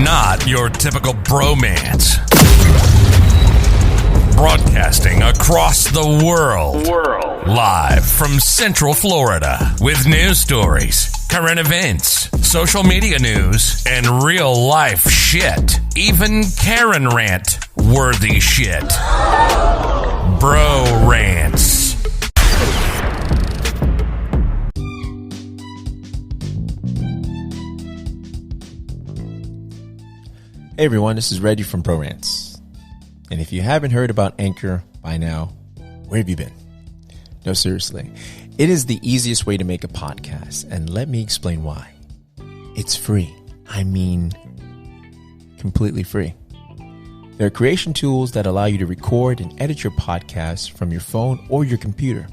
not your typical bromance. Broadcasting across the world. Live from Central Florida with news stories, current events, social media news, and real life shit. Even Karen rant worthy shit. Bro Rantz. Hey everyone, this is Reggie from Bro Rantz. And if you haven't heard about Anchor by now, where have you been? No, seriously. It is the easiest way to make a podcast, and let me explain why. It's free. I mean, completely free. There are creation tools that allow you to record and edit your podcast from your phone or your computer.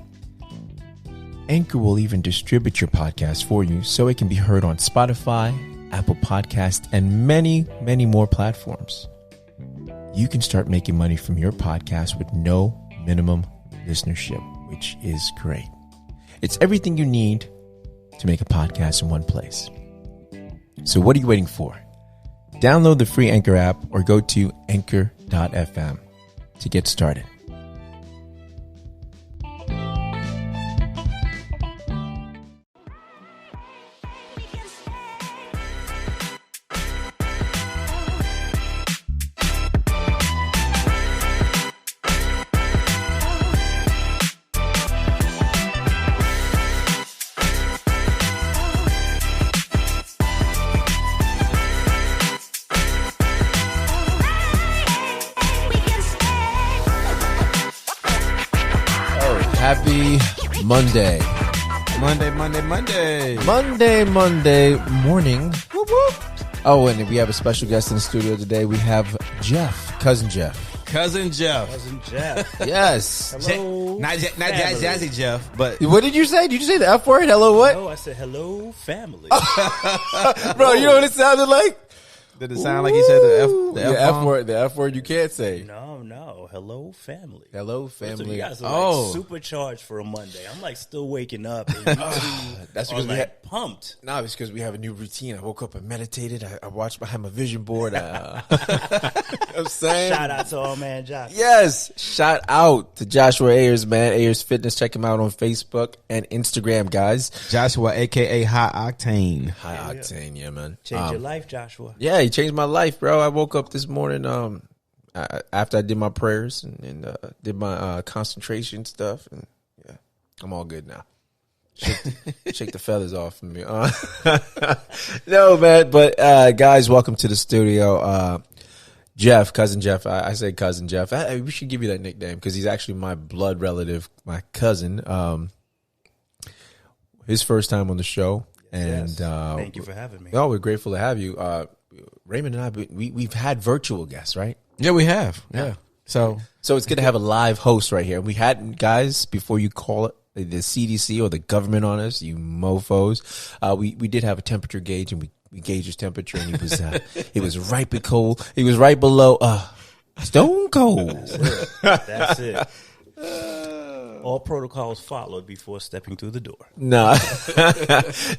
Anchor will even distribute your podcast for you so it can be heard on Spotify, Apple Podcast, and many, many more platforms. You can start making money from your podcast with no minimum listenership, which is great. It's everything you need to make a podcast in one place. So what are you waiting for? Download the free Anchor app or go to anchor.fm to get started. Happy Monday. Monday morning. Whoop, whoop. Oh, and we have a special guest in the studio today. We have Geoff, Cousin Geoff. Cousin Geoff. Yes. Hello. Not Jazzy Geoff, but. What did you say? Did you say the F word? Hello what? No, I said hello family. Bro, you know what it sounded like? Did it sound like he said the F word? The F word you can't say. No. Hello family. Hello family. So you guys are like supercharged for a Monday. I'm like still waking up. And you that's because are like pumped. No, it's because we have a new routine. I woke up and meditated. I watched behind my vision board. I'm saying. Shout out to old man Josh. Yes. Shout out to Joshua Ayers, man. Ayers Fitness. Check him out on Facebook and Instagram, guys. Joshua, a.k.a. High Octane. High Octane, yeah, man. Changed your life, Joshua. Yeah, he changed my life, bro. I woke up this morning after I did my prayers and did my concentration stuff. And yeah, I'm all good now. Shake the feathers off of me. No, man. But guys, welcome to the studio. Geoff, Cousin Geoff. I say Cousin Geoff. We should give you that nickname because he's actually my blood relative, my cousin. His first time on the show. And yes. Thank you for having me. Oh, we're grateful to have you. Raymond and I, we've had virtual guests, right? Yeah, we have. Yeah. So it's good to have a live host right here. We had, guys, before you call it the CDC or the government on us, you mofos, we did have a temperature gauge, and we gauged his temperature, and it was right cold. He was right below stone cold. That's it. All protocols followed before stepping through the door. No,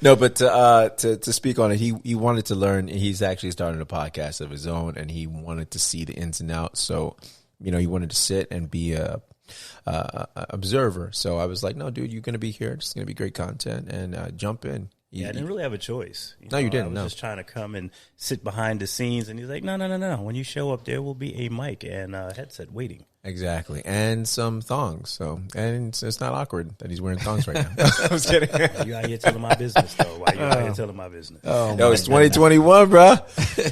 but to speak on it, he wanted to learn. He's actually started a podcast of his own, and he wanted to see the ins and outs. So, he wanted to sit and be a observer. So I was like, no, dude, you're going to be here. It's going to be great content, and jump in. Yeah, I didn't really have a choice. You didn't. I was just trying to come and sit behind the scenes, and he's like, no. When you show up, there will be a mic and a headset waiting. Exactly, and some thongs. So, and it's not awkward that he's wearing thongs right now. I was kidding. You out here telling my business, though? Why you out here telling my business? Yo, it's 2021, bro.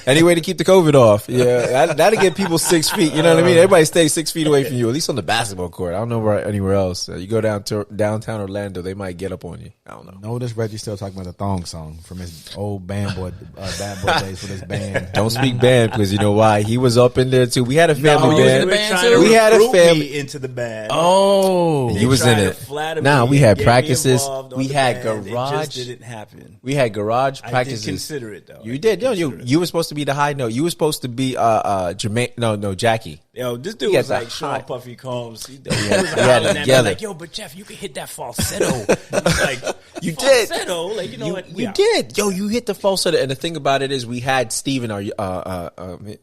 Any way to keep the COVID off? Yeah, that'll get people 6 feet. You know what I mean? Everybody stay 6 feet away from you, at least on the basketball court. I don't know anywhere else. You go down to downtown Orlando, they might get up on you. I don't know. Notice Reggie still talking about the thong song from his old bad boy days with his band. Don't speak band because you know why? He was up in there too. We had a family band. We had a family into the band. Oh, he was in it. Nah, we had practices. We had garage. It just didn't happen. We had garage practices. I did consider it though. You did. You were supposed to be the high note. You were supposed to be Jermaine. No, Jackie. Yo, this dude He was got like the Sean hot- Puffy Combs. He was had it hollering at me together. like, yo, but Jeff, you can hit that falsetto. He's like, You did. falsetto? Like, you know what? You did. Yo, you hit the falsetto. And the thing about it is we had Steven,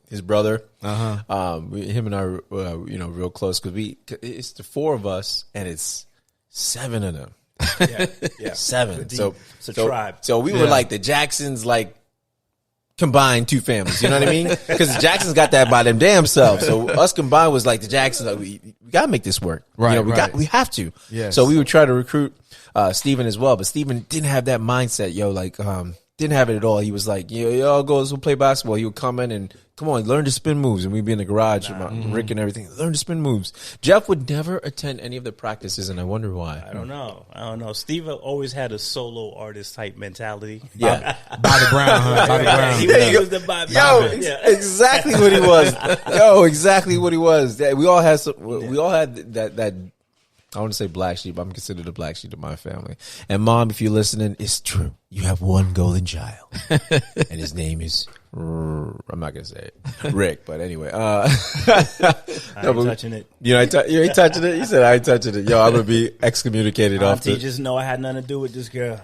his brother. Him and I, real close because it's the four of us and it's 7 of them. Yeah. 7. So it's a tribe. So we were like the Jacksons, like combined 2 families. You know what I mean? Because the Jacksons got that by them damn selves. So us combined was like the Jacksons. Like, we gotta make this work. Right, we have to. Yes. So we would try to recruit Steven as well, but Steven didn't have that mindset. Didn't have it at all. He was like, y'all go play basketball. He would come in and come on, learn to spin moves. And we'd be in the garage, Rick and everything. Learn to spin moves. Jeff would never attend any of the practices, and I wonder why. I don't know. Steve always had a solo artist type mentality. Yeah. Bobby Brown, huh? Bobby Brown. He was the Bobby. Exactly what he was. Exactly what he was. We all had that. I want to say black sheep. I'm considered a black sheep of my family. And Mom, if you're listening, it's true. You have one golden child, and his name is I'm not gonna say it, Rick. But anyway, I ain't touching it. You ain't touching it. You said I ain't touching it. Yo, I'm gonna be excommunicated off Auntie the just know I had nothing to do with this girl.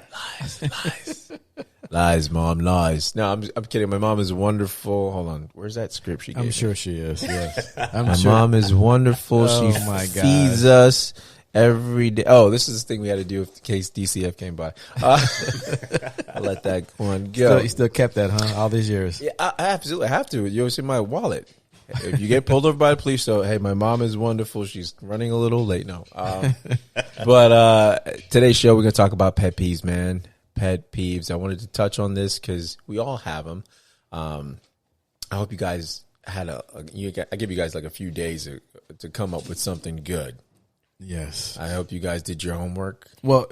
lies, Mom, lies. No, I'm kidding. My mom is wonderful. Hold on, where's that script she gave I'm me? sure she is. Yes, My mom is wonderful. Oh, She my God. feeds us every day. Oh, this is the thing we had to do in case DCF came by. I let that one go. You still kept that, huh? All these years. Yeah, I absolutely have to. You always in my wallet. If you get pulled over by the police, so hey, my mom is wonderful. She's running a little late. No, but today's show we're gonna talk about pet peeves, man. Pet peeves. I wanted to touch on this because we all have them. I hope you guys had I give you guys like a few days to come up with something good. Yes. I hope you guys did your homework. Well,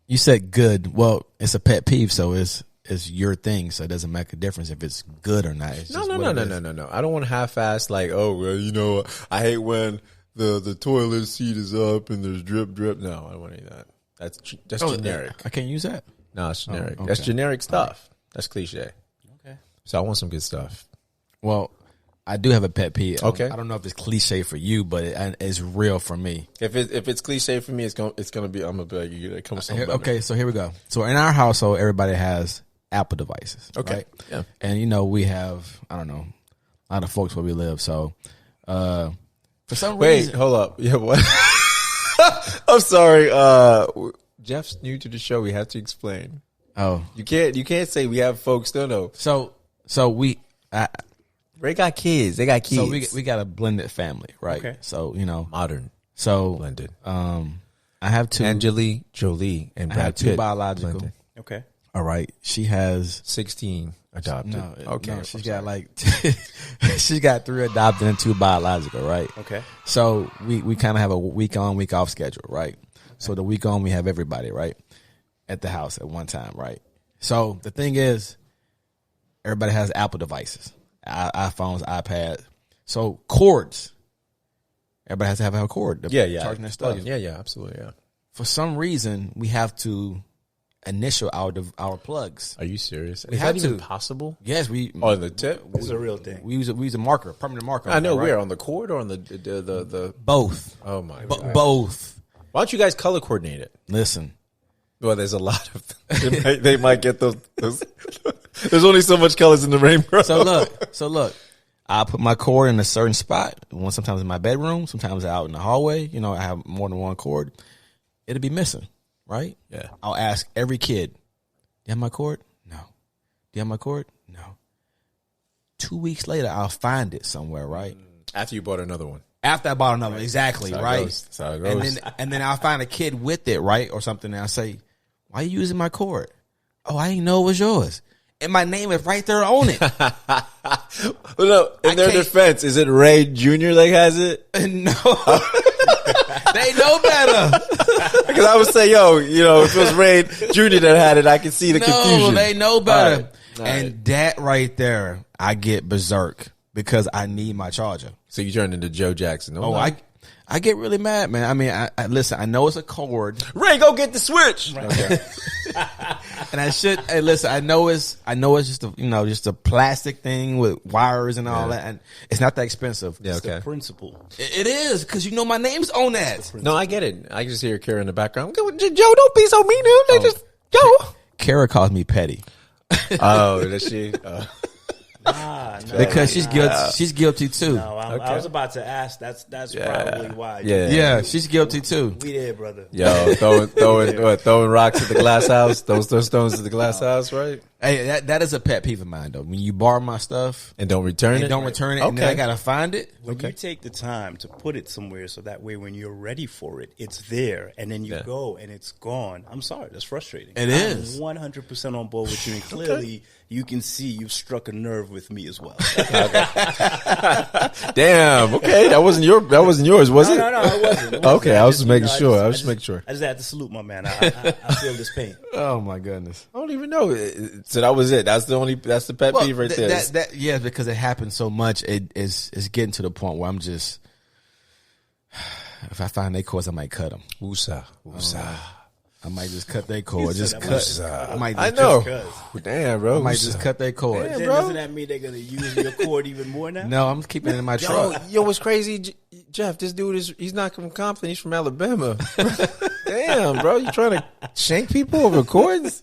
you said good. Well, it's a pet peeve, so it's your thing, so it doesn't make a difference if it's good or not. It's No. just what it is. No. I don't want to half-ass like, oh, well, I hate when the toilet seat is up and there's drip. No, I don't want any of that. That's generic. I can't use that. No, it's generic. okay. That's generic stuff. That's cliche. Okay. So I want some good stuff. Well, I do have a pet peeve. Okay. I don't know if it's cliche for you, but it's real for me. If it's cliche for me, it's gonna be. I'm gonna be like, you come with something better. Okay, so here we go. So in our household, everybody has Apple devices. Okay. Right? Yeah. And we have, I don't know, a lot of folks where we live. So for some Wait, reason, hold up. Yeah, what? I'm sorry. Jeff's new to the show. We have to explain. oh, You can't say we have folks. No. so They got kids. They got kids. So we got a blended family, right? Okay. So modern so blended. I have two. Angelina Jolie and I Brad have two Pitt biological. blended. Okay. All right. She has 16 adopted. Okay. No, she's got like she's got 3 adopted and 2 biological, right? Okay. So we kind of have a week on, week off schedule, right? So the week on we have everybody, right, at the house at one time, right? So the thing is, everybody has Apple devices, iPhones, iPads. So cords, everybody has to have a cord. Yeah. Charging their stuff. Yeah, absolutely, yeah. For some reason, we have to initial our plugs. Are you serious? We Is have that even to. possible? Yes, we. On the tip? This is a real thing. We use a marker, permanent marker. I know. right? Where? On the cord or on the Both. Oh, my God. Both. Why don't you guys color coordinate it? Listen. Well, there's a lot of they might get those. There's only so much colors in the rainbow. So look. I put my cord in a certain spot. Sometimes in my bedroom, sometimes out in the hallway. I have more than one cord. It'll be missing, right? Yeah. I'll ask every kid, "Do you have my cord?" No. "Do you have my cord?" No. 2 weeks later, I'll find it somewhere, right? After you bought another one. After I bought another, exactly, That's how it right? goes. That's how it goes. And then I'll find a kid with it, right, or something, and I'll say, "Why are you using my cord?" "Oh, I didn't know it was yours." And my name is right there on it. Well, no, in their can't- defense, is it Ray Jr. that has it? No. They know better. Because I would say, if it was Ray Jr. that had it, I can see the confusion. No, they know better. All And right. that right there, I get berserk because I need my charger. So you turned into Joe Jackson. Oh, I get really mad, man. I mean, I listen, I know it's a cord. Ray, go get the switch. Okay. And I should. Hey, listen. I know it's just just a plastic thing with wires and all that, and it's not that expensive. Yeah, It's okay. the principle. It is because my name's on that. No, I get it. I can just hear Kara in the background. Joe, don't be so mean to him. They just Joe. Kara calls me petty Oh, does she? No, because she's guilty. She's guilty too. No, I was about to ask. That's probably why. Yeah. Yeah, she's guilty too. We there, brother. Yo, throwing rocks at the glass house. Those stones at the glass house, right? Hey, that is a pet peeve of mine though. When you borrow my stuff And don't return and it. don't return it, and then I gotta find it. When you take the time to put it somewhere so that way when you're ready for it, it's there, and then you go and it's gone. I'm sorry, that's frustrating. It is. 100% on board with you, and clearly you can see you've struck a nerve with me as well. Damn. Okay, that wasn't yours, was it? No, it wasn't. Okay, I was just making sure. I was just making sure. I just had to salute my man. I feel this pain. Oh my goodness. I don't even know. So that was it. That's the pet peeve right there. Yeah, because it happens so much. It's getting to the point where I'm just. If I find their cords, I might cut them. Woosah. I might just cut their cord. He Just said cut. I know. Cause. Damn, bro. I might just cut their cord. Then bro. doesn't that mean they're gonna use your cord even more now? No, I'm keeping it in my truck. Yo, what's crazy, Jeff? This dude he's not from Compton. He's from Alabama. Damn, bro, you trying to shank people over cords?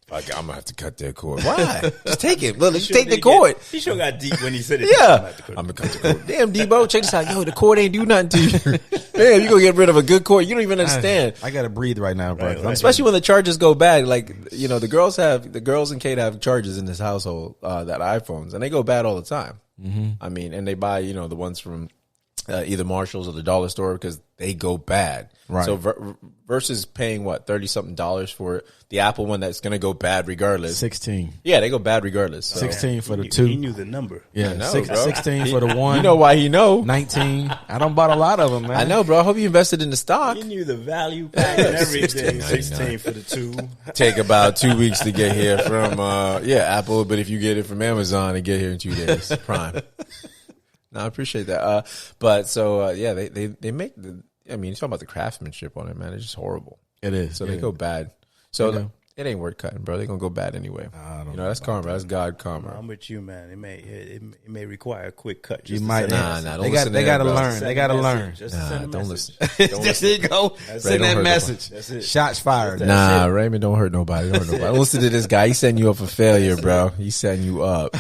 Like, I'm gonna have to cut their cord. Why? Just take it. Look, just take the cord. He sure got deep when he said it. Yeah, I'm gonna cut the cord. Damn, Debo, check this out. Yo, the cord ain't do nothing to you. Damn, you gonna get rid of a good cord? You don't even understand. I gotta breathe right now, bro. Right. Especially when the charges go bad. Like, the girls and Kate have chargers in this household that are iPhones, and they go bad all the time. Mm-hmm. I mean, and they buy the ones from either Marshalls or the dollar store because they go bad. Right. So versus paying $30-something for the Apple one that's gonna go bad regardless. 16. Yeah, they go bad regardless. So. 16 for the He 2. knew the number. Yeah, know, 16 for the 1. You know why he know? 19. I don't bought a lot of them, man. I know, bro. I hope you invested in the stock. He knew the value pack and everything. 16 for the 2. Take about 2 weeks to get here from Apple, but if you get it from Amazon, it get here in 2 days. Prime. No, I appreciate that. But so they make the. I mean, you're talking about the craftsmanship on it, man. It's just horrible. It is. So they go bad. So it ain't worth cutting, bro. They're gonna go bad anyway. That's karma. That's God karma. I'm with you, man. It may require a quick cut. Just You to might. send Nah, a- don't listen to They that, gotta bro. learn. send They a gotta message. learn. Just to send a Don't message. listen. There you go. Right, Send don't that hurt message. That's it. Shots fired. Nah, Raymond, don't hurt nobody. Don't listen to this guy. He's setting you up for failure, bro. He's setting you up.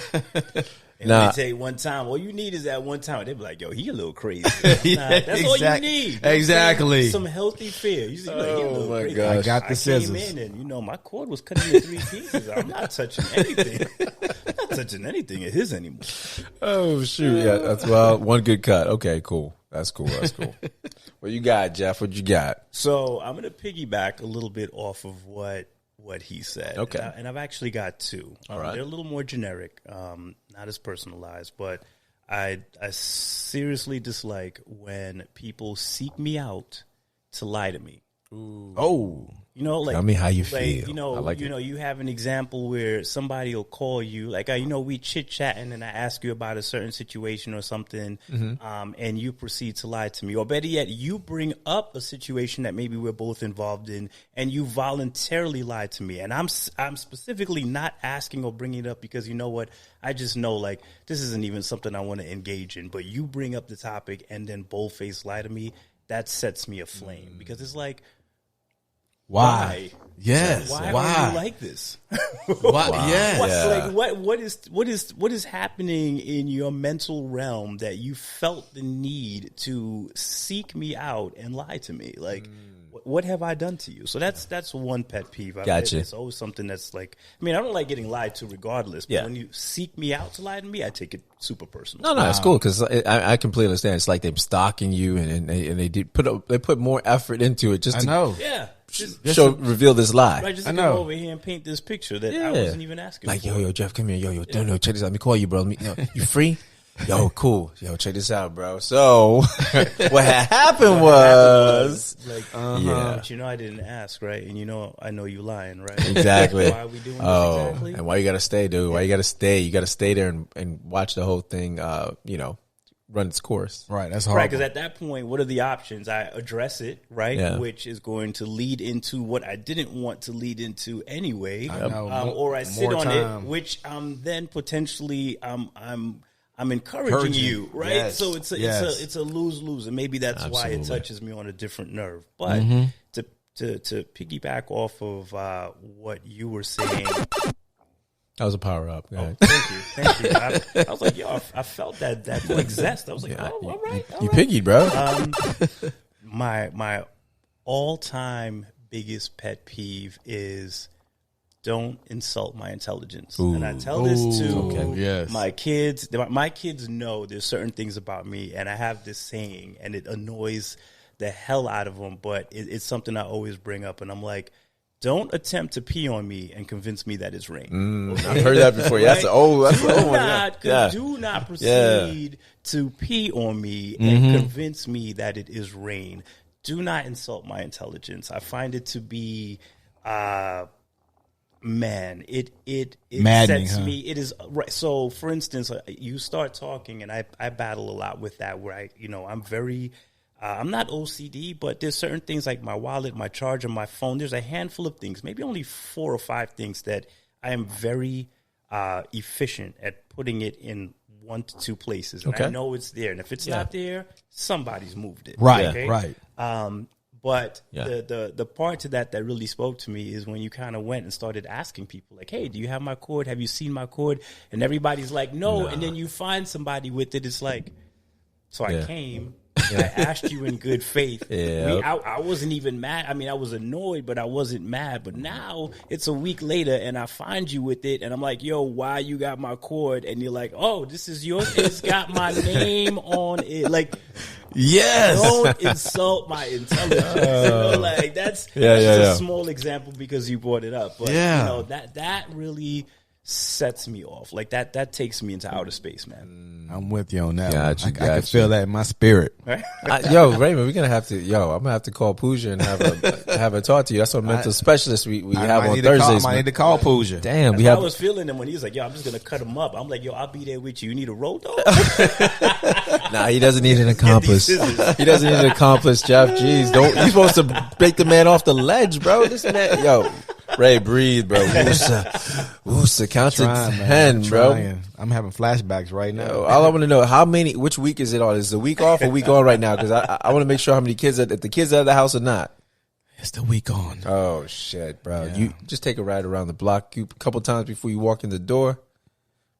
And they take one time. All you need is that one time. They be like, yo, he a little crazy. That's all you need. Exactly. Some healthy fear. You see, like, he a little my crazy. gosh. I got the scissors. came in and, my cord was cut into 3 pieces. I'm not touching anything. I'm not touching anything of his anymore. Oh shoot! Yeah, that's one good cut. Okay, cool. That's cool. What you got, Jeff? What you got? So I'm going to piggyback a little bit off of what he said. Okay. And I've actually got 2. All right. They're a little more generic, not as personalized, but I seriously dislike when people seek me out to lie to me. Oh. Tell me how you feel. I like it. You have an example where somebody will call you, like, we chit chatting and I ask you about a certain situation or something, and you proceed to lie to me. Or better yet, you bring up a situation that maybe we're both involved in and you voluntarily lie to me. And I'm specifically not asking or bringing it up because you know what? I just know, like, this isn't even something I want to engage in. But you bring up the topic and then bold-faced lie to me, that sets me aflame because it's like, why? Yes. Why Why? are you like this? Why? Yes. What is happening in your mental realm that you felt the need to seek me out and lie to me? Like, what have I done to you? So that's one pet peeve. Gotcha. It's always something that's like, I don't like getting lied to regardless. But when you seek me out to lie to me, I take it super personal. No, it's cool because I completely understand. It's like they're stalking you and they put more effort into it just I to know. Yeah. reveal this lie. Right, just I to know. come over here and paint this picture that I wasn't even asking Like, for. yo, Jeff, come here. Yo, no, check this out. Let me call you, bro. You free? Yo, cool. Yo, check this out, bro. So, what happened was, like, yeah, but I didn't ask, right? And I know you lying, right? exactly. Why are we doing this exactly? And why you gotta stay, dude? Why you gotta stay? You gotta stay there and watch the whole thing. run its course. Right, that's horrible. Right, because at that point, what are the options? I address it, right, Yeah. which is going to lead into what I didn't want to lead into anyway, I know. or I sit More on time. it, which then potentially I'm encouraging you, right? Yes. So it's a lose-lose, and maybe that's why it Absolutely. touches me on a different nerve. But to piggyback off of what you were saying. That was a power up. Go ahead. Thank you. I was like, yo, I felt that like zest. I was like, all right. You piggied, bro. My all-time biggest pet peeve is don't insult my intelligence. And I tell this to my kids. My kids know there's certain things about me, and I have this saying, and it annoys the hell out of them, but it's something I always bring up, and I'm like, don't attempt to pee on me and convince me that it's rain. Okay? I've heard that before. That's an old one. Do not proceed to pee on me and convince me that it is rain. Do not insult my intelligence. I find it to be, it maddening, sets huh? me. It is right. So, for instance, you start talking, and I battle a lot with that. Where I'm very. I'm not OCD, but there's certain things like my wallet, my charger, my phone. There's a handful of things, maybe only 4 or 5 things that I am very efficient at putting it in 1 to 2 places. And I know it's there. And if it's not there, somebody's moved it. Right, okay? right. But the part to that really spoke to me is when you kind of went and started asking people, like, hey, do you have my cord? Have you seen my cord? And everybody's like, no. And then you find somebody with it. It's like, so I came. I asked you in good faith. I wasn't even mad. I mean, I was annoyed, but I wasn't mad. But now it's a week later, and I find you with it, and I'm like, yo, why you got my cord? And you're like, oh, this is yours. It's got my name on it. Like, don't insult my intelligence. Like that's just a small example because you brought it up. But that really sets me off. Like that takes me into outer space, man. I'm with you on that. Gotcha, I can feel that in my spirit. Yo, Raymond, we're gonna have to. I'm gonna have to call Pooja and have a talk to you. That's what mental specialist we have on Thursdays. I need to call Pooja. Damn, I was feeling him when he was like, "Yo, I'm just gonna cut him up." I'm like, "Yo, I'll be there with you. You need a road dog?" Nah, he doesn't need an accomplice. He doesn't need an accomplice, Jeff. Jeez, you're supposed to break the man off the ledge, bro. This man, yo. Ray, breathe, bro. Woosa, count to 10, bro. I'm having flashbacks right now. Yo, all I want to know, which week is it on? Is the week off or week on right now? Because I want to make sure how many kids, if the kids are at the house or not. It's the week on. Oh, shit, bro. Yeah. You just take a ride around the block a couple times before you walk in the door.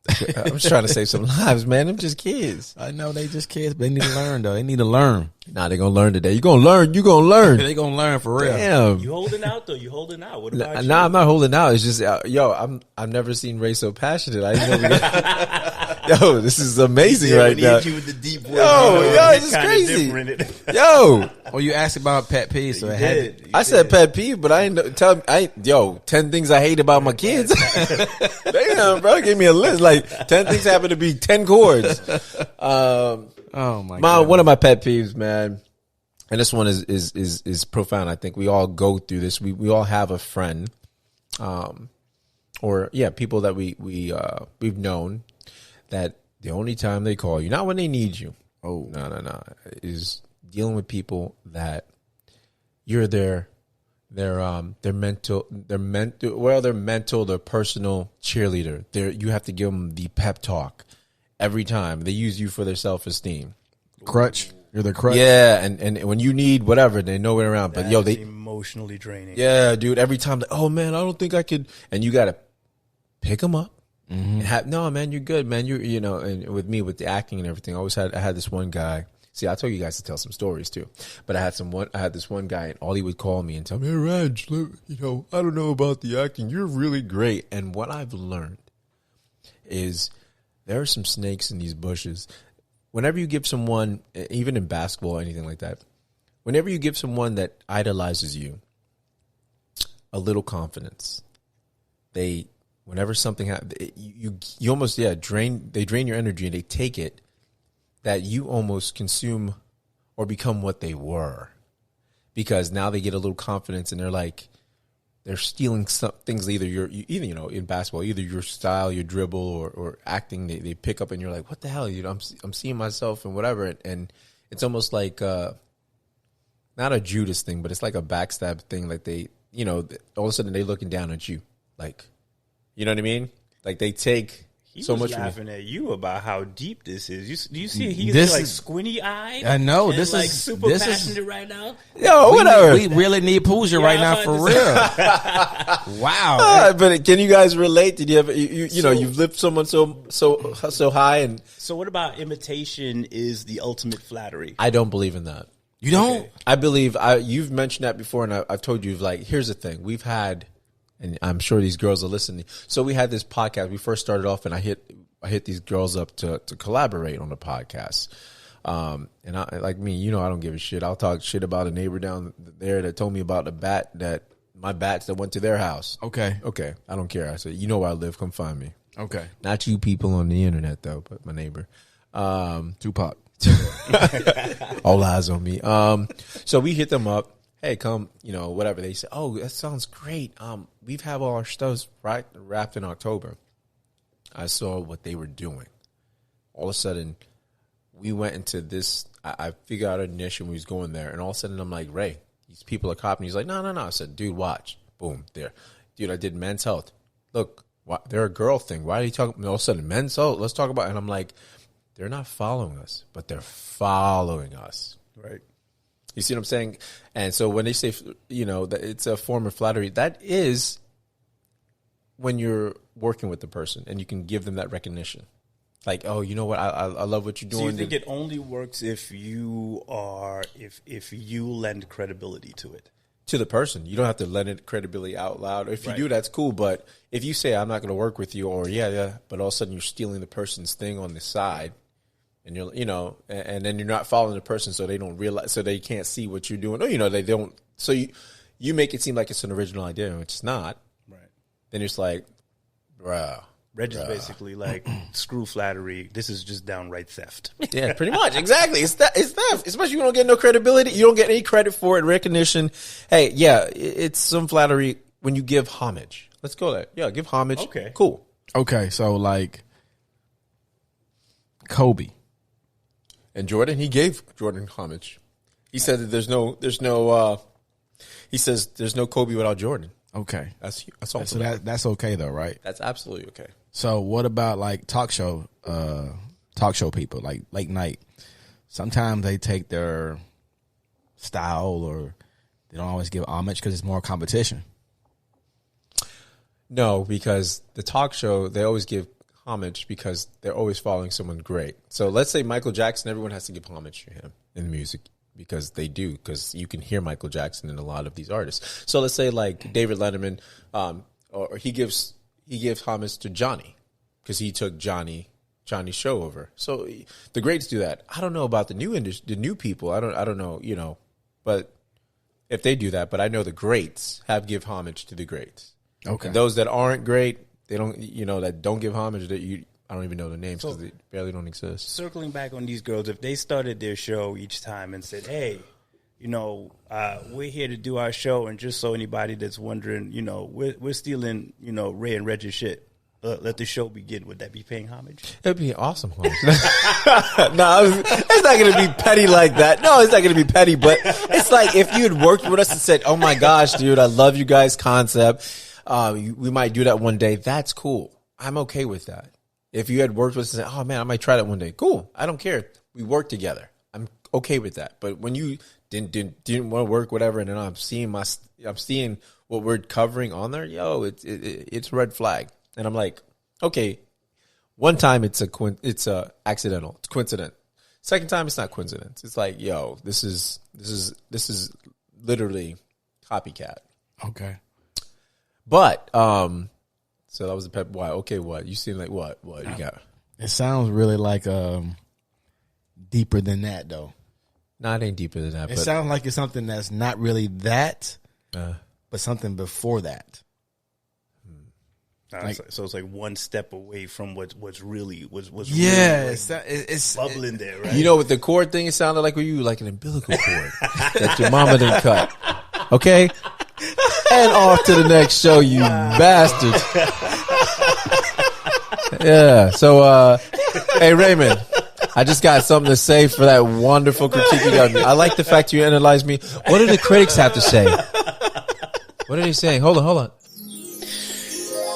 I'm just trying to save some lives, man. Them just kids. I know they just kids, but they need to learn, though. They need to learn. Nah, they gonna learn today. You gonna learn. You gonna learn. They gonna learn for real. Damn. You holding out though? You holding out? What about you? Nah, I'm not holding out. It's just, I've never seen Ray so passionate. I didn't know yo, this is amazing right now. You with the deep voice. Yo, this is crazy. Yo. Well, you asked about pet peeves, so I said pet peeve, but I ain't 10 things I hate about my kids. Damn, bro, give me a list. Like 10 things happen to be 10 chords. Oh my God. One of my pet peeves, man, and this one is profound. I think we all go through this. We all have a friend, people that we've known that the only time they call you, not when they need you. Oh, no, is dealing with people that you're their mental, their personal cheerleader. You have to give them the pep talk every time. They use you for their self-esteem. Crutch. You're the crutch. Yeah, and when you need whatever, they know it around. But they emotionally draining. Yeah, dude. Every time, oh man, I don't think I could. And you got to pick them up. Mm-hmm. No, man, you're good, man. And with me, with the acting and everything, I had this one guy. See, I told you guys to tell some stories too, but I had this one guy, and all he would call me and tell me, "Hey, Raj, I don't know about the acting. You're really great." And what I've learned is there are some snakes in these bushes. Whenever you give someone, even in basketball or anything like that, whenever you give someone that idolizes you a little confidence, whenever something happens, you almost drain your energy, and they take it that you almost consume or become what they were, because now they get a little confidence and they're like, they're stealing some things. Either in basketball, either your style, your dribble, or acting. They pick up, and you're like, what the hell? I'm seeing myself and whatever, and it's almost like not a Judas thing, but it's like a backstab thing. Like they, all of a sudden they looking down at you, like, you know what I mean? Like they take. He so was much laughing at you about how deep this is. Do you see? He's This like is- squinty eyed. I know, and this like is- super this is- passionate right now. Yo, whatever. We really need Pooja right now for real. Wow. But can you guys relate? Did you ever, you've lifted someone so high, and So what about imitation is the ultimate flattery? I don't believe in that. You don't? I believe you've mentioned that before, and I've told you, like, here's the thing. We've had, and I'm sure these girls are listening. So we had this podcast. We first started off, and I hit these girls up to collaborate on the podcast. And I, like me, I don't give a shit. I'll talk shit about a neighbor down there that told me about my bats that went to their house. Okay. I don't care. I said, you know where I live. Come find me. Okay. Not you people on the internet though, but my neighbor. Tupac. All eyes on me. So we hit them up. Hey, come, whatever. They say, oh, that sounds great. We've had all our stuff wrapped in October. I saw what they were doing. All of a sudden, we went into this. I figured out a niche and we was going there. And all of a sudden, I'm like, Ray, these people are copying. He's like, no. I said, dude, watch. Boom, there. Dude, I did men's health. Look, they're a girl thing. Why are you talking? All of a sudden, men's health. Let's talk about it. And I'm like, they're not following us, but they're following us. Right. You see what I'm saying? And so when they say, that it's a form of flattery, that is when you're working with the person and you can give them that recognition. Like, oh, you know what? I love what you're doing. So you think it only works if you lend credibility to it? To the person. You don't have to lend it credibility out loud. If you do, that's cool. But if you say, I'm not going to work with you, or but all of a sudden you're stealing the person's thing on the side, and you're, and then you're not following the person, so they don't realize, so they can't see what you're doing. Or, they don't. So you make it seem like it's an original idea, which it's not. Right. Then it's like, bruh. Reg is basically like, screw flattery. This is just downright theft. Yeah, pretty much. Exactly. It's theft. Especially you don't get no credibility. You don't get any credit for it, recognition. Hey, yeah, it's some flattery when you give homage. Let's go there. Yeah, give homage. Okay. Cool. Okay, so like Kobe. And Jordan, he gave Jordan homage. He said that he says there's no Kobe without Jordan. Okay. That's all. So that's okay though, right? That's absolutely okay. So what about like talk show people, like late night? Sometimes they take their style, or they don't always give homage because it's more competition. No, because the talk show, they always give homage because they're always following someone great. So let's say Michael Jackson, everyone has to give homage to him in music because they do, because you can hear Michael Jackson in a lot of these artists. So let's say like David Letterman, or he gives homage to Johnny because he took Johnny's show over. So the greats do that. I don't know about the new people. I don't know, but if they do that, but I know the greats give homage to the greats. Okay. And those that aren't great, they don't, that don't give homage, I don't even know their names because they barely don't exist. Circling back on these girls, if they started their show each time and said, hey, we're here to do our show, and just so anybody that's wondering, we're stealing, Ray and Reggie's shit. Let the show begin. Would that be paying homage? It'd be awesome homage. No, it's not going to be petty like that. No, it's not going to be petty, but it's like if you had worked with us and said, oh my gosh, dude, I love you guys' concept. We might do that one day. That's cool. I'm okay with that. If you had worked with us and said, oh man, I might try that one day. Cool. I don't care. We work together. I'm okay with that. But when you didn't want to work, whatever, and then I'm seeing what we're covering on there, it's red flag. And I'm like, okay, one time it's accidental. It's coincident. Second time it's not coincidence. It's like, this is literally copycat. Okay. But so that was the pep. Why? Okay, what? You seem like what? What you got? It sounds really like deeper than that, though. No, it ain't deeper than that. It sounds like it's something that's not really that, but something before that. So it's like one step away from what's really yeah, it's bubbling there, right? With the cord thing, it sounded like you like an umbilical cord that your mama didn't cut. Okay. And off to the next show, you bastards. Yeah. So, hey, Raymond, I just got something to say for that wonderful critique you got me. I like the fact you analyzed me. What do the critics have to say? What are they saying? Hold on.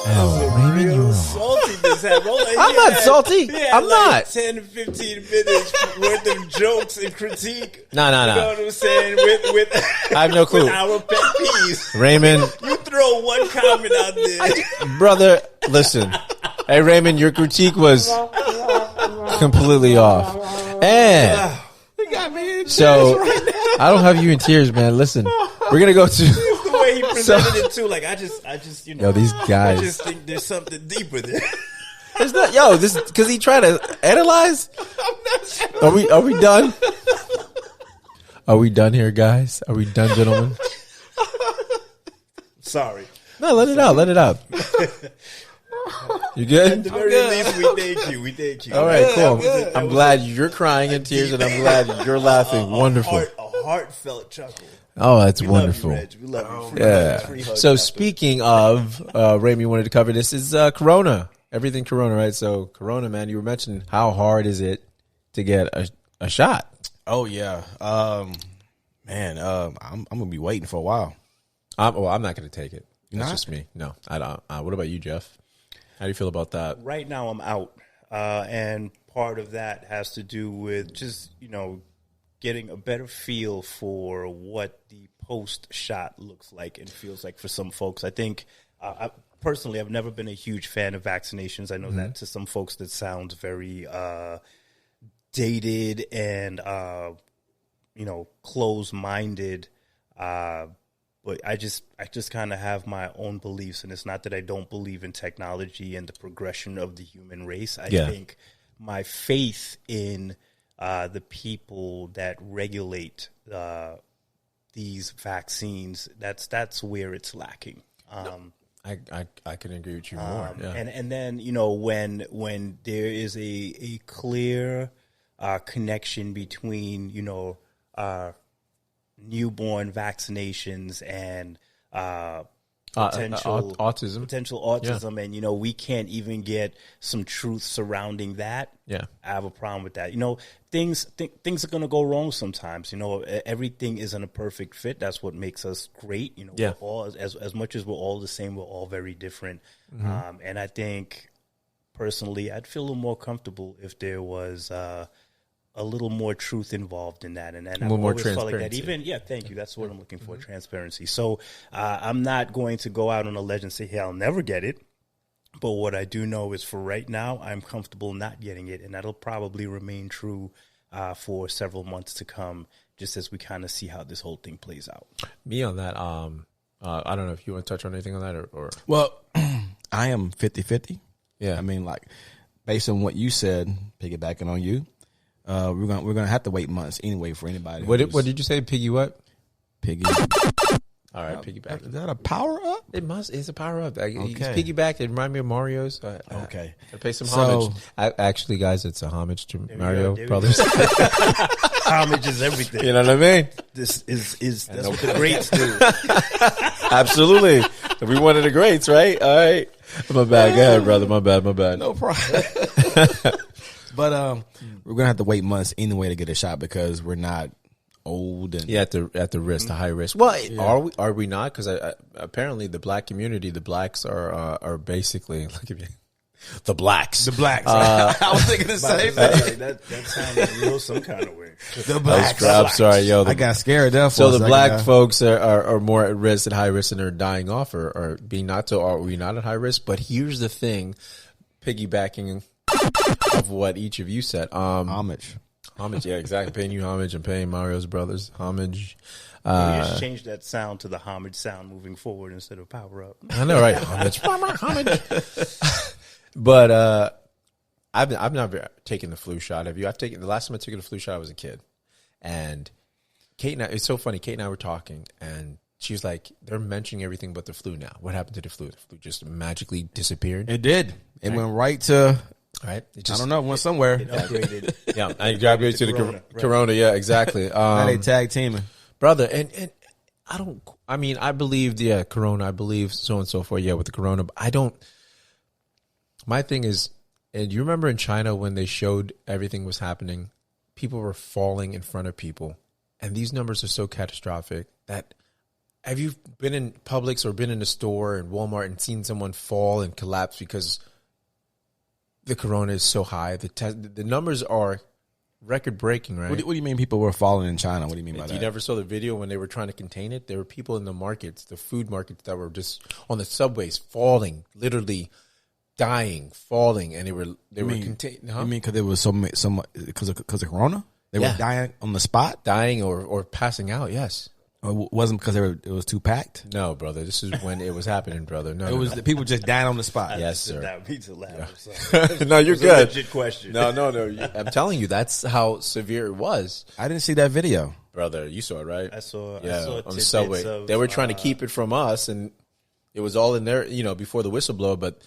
Oh, Raymond, you're wrong. Salty this happened. I'm not salty. I'm not. 10 to 15 minutes worth of jokes and critique. No. You know what I'm saying? With I have no clue. With our pet peeves. Raymond. You throw one comment out there. Brother, listen. Hey, Raymond, your critique was completely off. And so I don't have you in tears, man. Listen, we're going to go to... The way he presented it too, like I just, you know, yo, these guys. I just think there's something deeper there. There's not, this because he tried to analyze. I'm not sure. Are we done? Are we done here, guys? Are we done, gentlemen? Sorry. No, let it out. You good? At the very least, we thank you. All right, cool. I'm glad you're crying in tears, and I'm glad you're laughing. Wonderful. A heartfelt chuckle. Oh, that's wonderful. We love you. Yeah. So speaking of, Raymond, you wanted to cover this is Corona. Everything Corona, right? So Corona, man, you were mentioning how hard is it to get a shot? Oh yeah, man. I'm gonna be waiting for a while. I'm not going to take it. That's Not? just me. No, I don't. What about you, Jeff? How do you feel about that? Right now, I'm out, and part of that has to do with just getting a better feel for what the post shot looks like and feels like for some folks. I think personally, I've never been a huge fan of vaccinations. I know that to some folks that sounds very dated and close-minded. But I just kind of have my own beliefs, and it's not that I don't believe in technology and the progression of the human race. I think my faith in the people that regulate these vaccines, that's where it's lacking. I can agree with you more. Yeah. And then when there is a clear connection between newborn vaccinations and potential autism, and we can't even get some truth surrounding that. Yeah, I have a problem with that. Things are going to go wrong sometimes. Everything isn't a perfect fit. That's what makes us great. We're all, as much as we're all the same, we're all very different. And I think personally, I'd feel a little more comfortable if there was a little more truth involved in that, and a little more transparency. Thank you. That's what I'm looking for, transparency. So I'm not going to go out on a ledge and say, hey, I'll never get it. But what I do know is for right now, I'm comfortable not getting it, and that'll probably remain true for several months to come, just as we kind of see how this whole thing plays out. Me on that, I don't know if you want to touch on anything on that or... Well, I am 50-50. Yeah. I mean, like, based on what you said, piggybacking on you, we're gonna have to wait months anyway for anybody. What did you say? Piggy what? Piggy. All right, piggyback. Is that a power up? It must. It's a power up. Okay. Piggyback. It reminds me of Mario's. Okay. I pay some homage. Actually, guys, it's a homage to Mario Brothers. Homage is everything. You know what I mean? This is that's what the greats do. Absolutely. We one of the greats, right? All right. My bad. Go ahead, brother. My bad. No problem. But we're gonna have to wait months anyway to get a shot because we're not old and at the risk, the high risk. Well, are we not? Because apparently the black community, the blacks are basically the blacks. The blacks. I was thinking the same thing. That sounded real some kind of way. The blacks. I'm sorry, yo. I got scared there. So the black folks are more at risk, at high risk, and are dying off or being not so. Are we not at high risk? But here's the thing, piggybacking of what each of you said. Homage, yeah, exactly. Paying you homage and paying Mario's brothers homage. You just change that sound to the homage sound moving forward instead of power up. I know, right? Homage. But I've never taken the flu shot. Have you? The last time I took the flu shot, I was a kid, and Kate and I. It's so funny. Kate and I were talking, and she was like, "They're mentioning everything but the flu now. What happened to the flu? The flu just magically disappeared. It did. It went right to." Right? I don't know. Went somewhere. It upgraded. I grabbed to the Corona. Yeah, exactly. Now they tag teaming. Brother, and I mean, I believe, Corona, I believe so and so forth, with the Corona, but I don't, my thing is, and you remember in China when they showed everything was happening, people were falling in front of people, and these numbers are so catastrophic that, have you been in Publix or been in a store in Walmart and seen someone fall and collapse because the Corona is so high? The numbers are record breaking, right? What do you mean people were falling in China? What do you mean by that? You never saw the video when they were trying to contain it? There were people in the markets, the food markets, that were just on the subways falling, literally dying, falling, and they were contained. Huh? You mean because there was so much because of Corona? They were dying on the spot, dying or passing out. Yes. Or wasn't because it was too packed? No, brother. This is when it was happening, brother. No, it was the people just dying on the spot. Yes, sir. That means a laugh. Yeah. No, you're good. Legit question. No. I'm telling you, that's how severe it was. I didn't see that video, brother. You saw it, right? I saw on the subway. They were trying to keep it from us, and it was all in there, before the whistleblower. But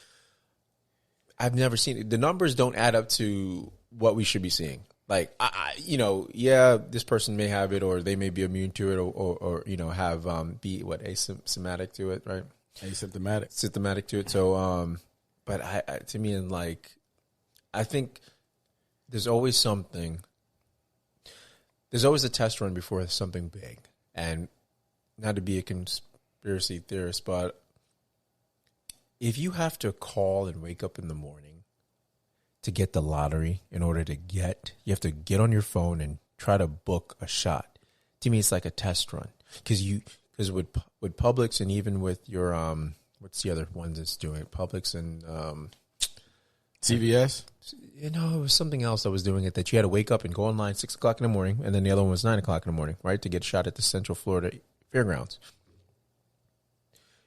I've never seen it. The numbers don't add up to what we should be seeing. Like, this person may have it, or they may be immune to it, or have be asymptomatic to it, right? Symptomatic to it. So, but to me, and like, I think there's always something. There's always a test run before something big, and not to be a conspiracy theorist, but if you have to call and wake up in the morning to get the lottery you have to get on your phone and try to book a shot. To me, it's like a test run because with Publix and even with your what's the other one that's doing it? Publix and CVS. It was something else that was doing it, that you had to wake up and go online 6 o'clock in the morning, and then the other one was 9 o'clock in the morning, right, to get a shot at the Central Florida Fairgrounds.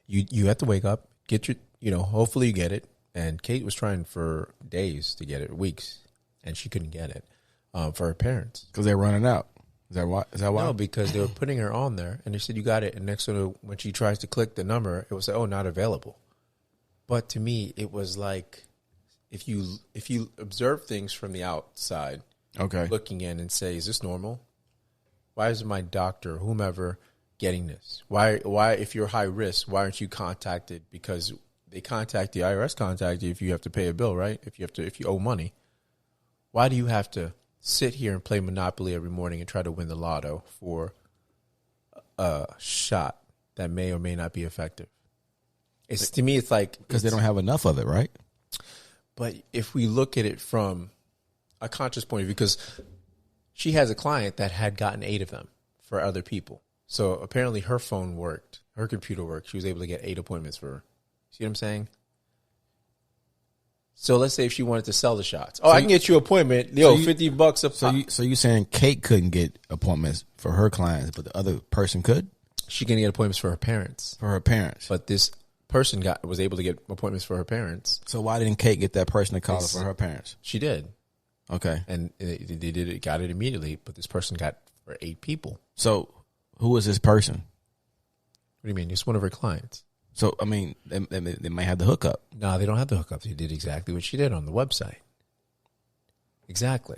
You have to wake up, get your hopefully you get it. And Kate was trying for days to get it, weeks, and she couldn't get it for her parents. Because they're running out. Is that why? No, because they were putting her on there, and they said, you got it. And next to when she tries to click the number, it was like, oh, not available. But to me, it was like, if you observe things from the outside, looking in and say, is this normal? Why is my doctor, whomever, getting this? Why, if you're high risk, why aren't you contacted? Because the IRS contact you if you have to pay a bill, right? If you owe money. Why do you have to sit here and play Monopoly every morning and try to win the lotto for a shot that may or may not be effective? To me, it's like, because they don't have enough of it, right? But if we look at it from a conscious point of view, because she has a client that had gotten 8 of them for other people. So apparently her phone worked, her computer worked. She was able to get 8 appointments for her. See what I'm saying? So let's say if she wanted to sell the shots. I can get you an appointment. $50 a pop. So you saying Kate couldn't get appointments for her clients, but the other person could? She can get appointments for her parents. But this person was able to get appointments for her parents. So why didn't Kate get that person to call her for her parents? She did. Okay. And they got it immediately, but this person got for 8 people. So who is this person? What do you mean? It's one of her clients. So, I mean, they might have the hookup. No, they don't have the hookup. They did exactly what she did on the website. Exactly.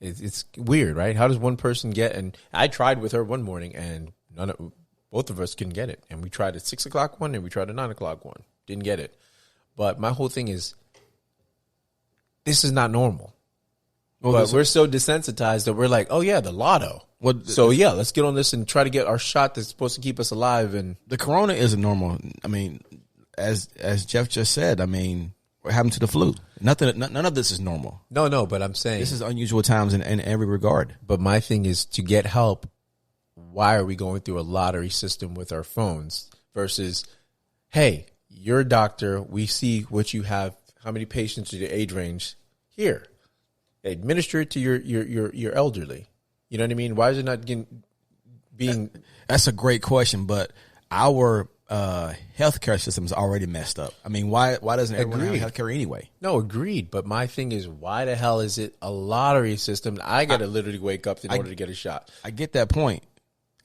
It's weird, right? How does one person get, and I tried with her one morning, and both of us couldn't get it. And we tried a 6 o'clock one, and we tried a 9 o'clock one. Didn't get it. But my whole thing is, this is not normal. Well, but we're so desensitized that we're like, oh, yeah, the lotto. So, let's get on this and try to get our shot that's supposed to keep us alive. And the Corona isn't normal. I mean, as Jeff just said, I mean, what happened to the flu? None of this is normal. No, but I'm saying this is unusual times in every regard. But my thing is, to get help, why are we going through a lottery system with our phones versus, hey, you're a doctor. We see what you have, how many patients in your age range here. Administer it to your elderly. You know what I mean? Why is it not being? That's a great question, but our healthcare system is already messed up. I mean, why doesn't everyone have healthcare anyway? No, agreed. But my thing is, why the hell is it a lottery system? I got to literally wake up in order to get a shot. I get that point.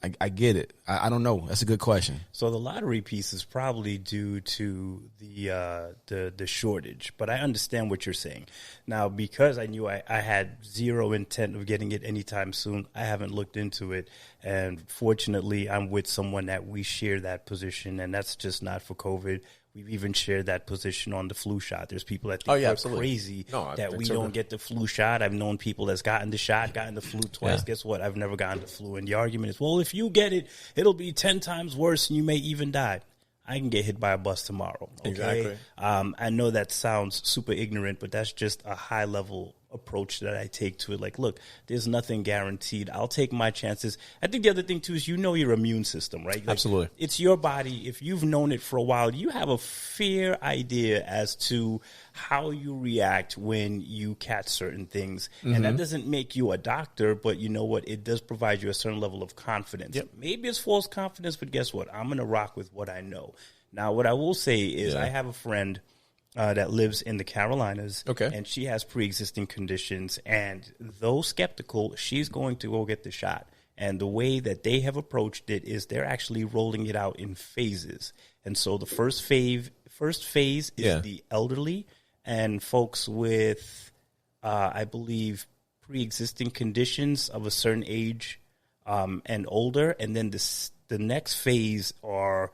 I get it. I don't know. That's a good question. So the lottery piece is probably due to the shortage, but I understand what you're saying. Now, because I knew I had zero intent of getting it anytime soon, I haven't looked into it. And fortunately, I'm with someone that we share that position, and that's just not for COVID. We've even shared that position on the flu shot. There's people that think we're crazy that we don't get the flu shot. I've known people that's gotten the shot, gotten the flu twice. Yeah. Guess what? I've never gotten the flu. And the argument is, well, if you get it, it'll be 10 times worse and you may even die. I can get hit by a bus tomorrow. Okay? Exactly. I know that sounds super ignorant, but that's just a high level approach that I take to it. Like, look, there's nothing guaranteed. I'll take my chances. I think the other thing too is your immune system, right? Like, absolutely. It's your body. If you've known it for a while, you have a fair idea as to how you react when you catch certain things. Mm-hmm. And that doesn't make you a doctor, but you know what? It does provide you a certain level of confidence. Yep. Maybe it's false confidence, but guess what? I'm going to rock with what I know. Now, what I will say is I have a friend that lives in the Carolinas, and she has pre-existing conditions, and though skeptical, she's going to go get the shot. And the way that they have approached it is they're actually rolling it out in phases. And so the first phase is the elderly and folks with, I believe, pre-existing conditions of a certain age and older. And then the next phase are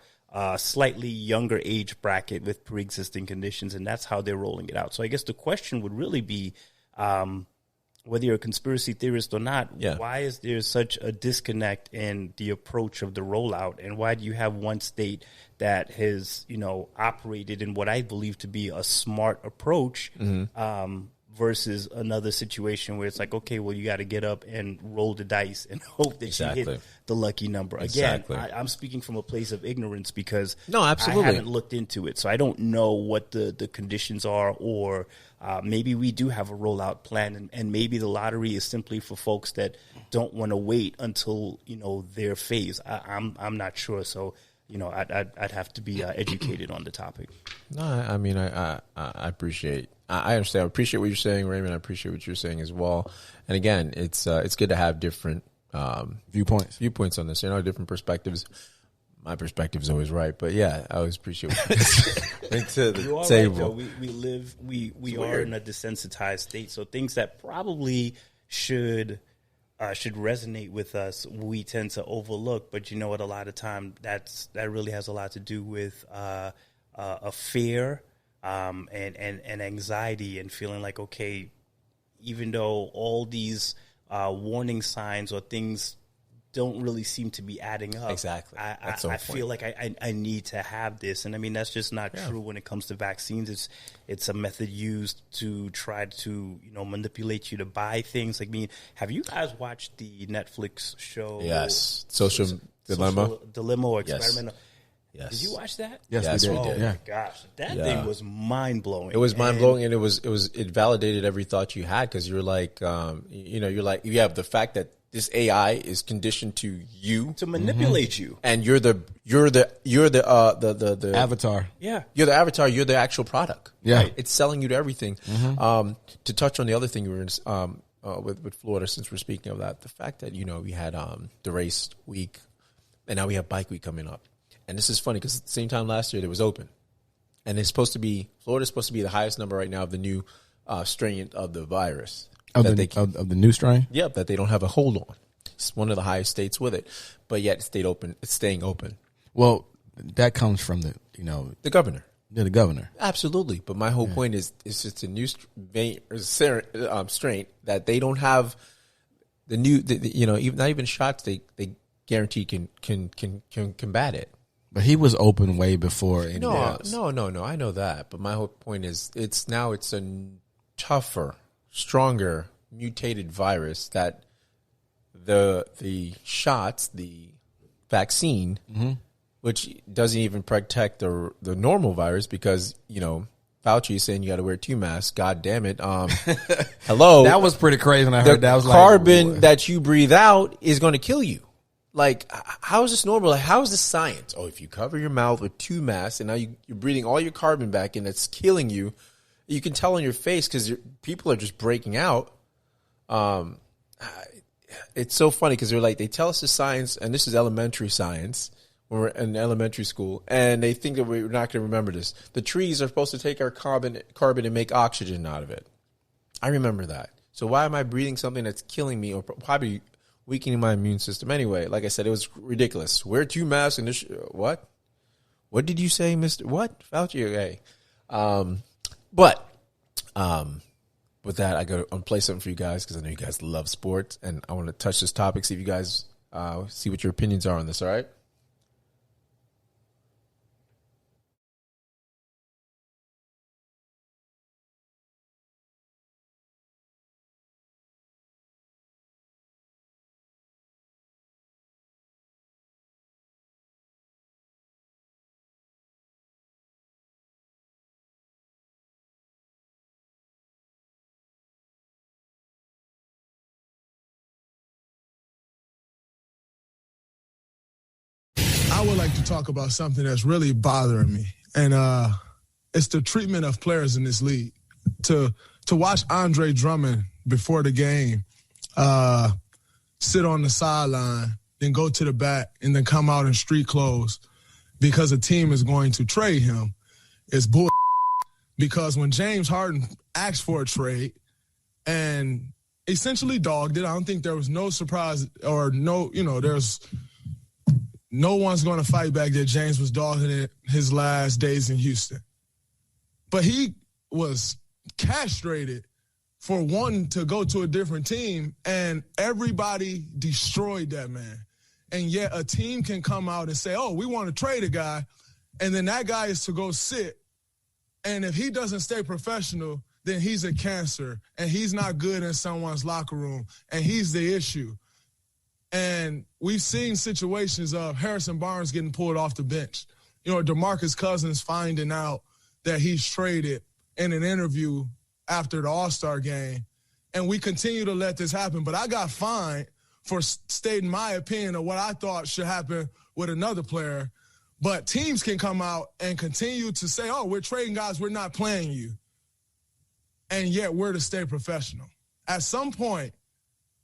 slightly younger age bracket with pre-existing conditions, and that's how they're rolling it out. So I guess the question would really be, whether you're a conspiracy theorist or not, why is there such a disconnect in the approach of the rollout, and why do you have one state that has, operated in what I believe to be a smart approach, versus another situation where it's like, okay, well, you got to get up and roll the dice and hope that you hit the lucky number. Again, I'm speaking from a place of ignorance because I haven't looked into it. So I don't know what the conditions are, or maybe we do have a rollout plan, and maybe the lottery is simply for folks that don't want to wait until, their phase. I'm not sure. So, I'd have to be educated on the topic. No, I mean, I appreciate. I understand. I appreciate what you're saying, Raymond. I appreciate what you're saying as well. And again, it's good to have different viewpoints on this. Different perspectives. My perspective is always right, but I always appreciate what you bring to the table. Right, we are in a desensitized state, so things that probably should resonate with us, we tend to overlook. But you know what? A lot of time that really has a lot to do with a fear. And anxiety, and feeling like, okay, even though all these warning signs or things don't really seem to be adding up, I feel like I need to have this. And I mean, that's just not true when it comes to vaccines. It's a method used to try to, manipulate you to buy things. Like, have you guys watched the Netflix show? Yes. Social Dilemma or Experiment? Yes. Yes. Did you watch that? Yes, we did. Oh my gosh, that thing was mind blowing. It was mind blowing, and it validated every thought you had, because you're like, you have the fact that this AI is conditioned to you to manipulate you, and you're the avatar. Yeah, you're the avatar. You're the actual product. Yeah, right? It's selling you to everything. To touch on the other thing you were in, with Florida, since we're speaking of that, the fact that we had the race week, and now we have bike week coming up. And this is funny because at the same time last year it was open, and Florida's supposed to be the highest number right now of the new strain of the virus of the new strain. Yep, that they don't have a hold on. It's one of the highest states with it, but yet it's staying open. Well, that comes from the governor. Yeah, the governor. Absolutely, but my whole point is it's just a new strain that they don't have the new. Not even shots they guarantee can combat it. But he was open way before anything else. No. I know that. But my whole point is it's a tougher, stronger, mutated virus that the shots, the vaccine, which doesn't even protect the normal virus, because, Fauci is saying you got to wear 2 masks. God damn it. Hello. That was pretty crazy when I heard that. I was carbon that you breathe out is going to kill you. Like, how is this normal? Like, how is this science? Oh, if you cover your mouth with 2 masks and now you're breathing all your carbon back and it's killing you, you can tell on your face because people are just breaking out. it's so funny because they tell us the science, and this is elementary science when we're in elementary school, and they think that we're not going to remember this. The trees are supposed to take our carbon and make oxygen out of it. I remember that. So why am I breathing something that's killing me or probably weakening my immune system anyway? Like I said, it was ridiculous. Wear 2 masks and this. What? What did you say, Mr. What? Fauci? Okay. With that, I'm going to play something for you guys because I know you guys love sports, and I want to touch this topic, see if you guys see what your opinions are on this, all right? I would like to talk about something that's really bothering me, and it's the treatment of players in this league. To watch Andre Drummond before the game sit on the sideline, then go to the back, and then come out in street clothes because a team is going to trade him is bull. Because when James Harden asked for a trade and essentially dogged it, I don't think there was no surprise or there's no one's going to fight back that James was dogging it his last days in Houston. But he was castrated for wanting to go to a different team, and everybody destroyed that man. And yet a team can come out and say, oh, we want to trade a guy, and then that guy is to go sit. And if he doesn't stay professional, then he's a cancer, and he's not good in someone's locker room, and he's the issue. And we've seen situations of Harrison Barnes getting pulled off the bench. DeMarcus Cousins finding out that he's traded in an interview after the All-Star game. And we continue to let this happen. But I got fined for stating my opinion of what I thought should happen with another player. But teams can come out and continue to say, oh, we're trading guys, we're not playing you. And yet we're to stay professional. At some point,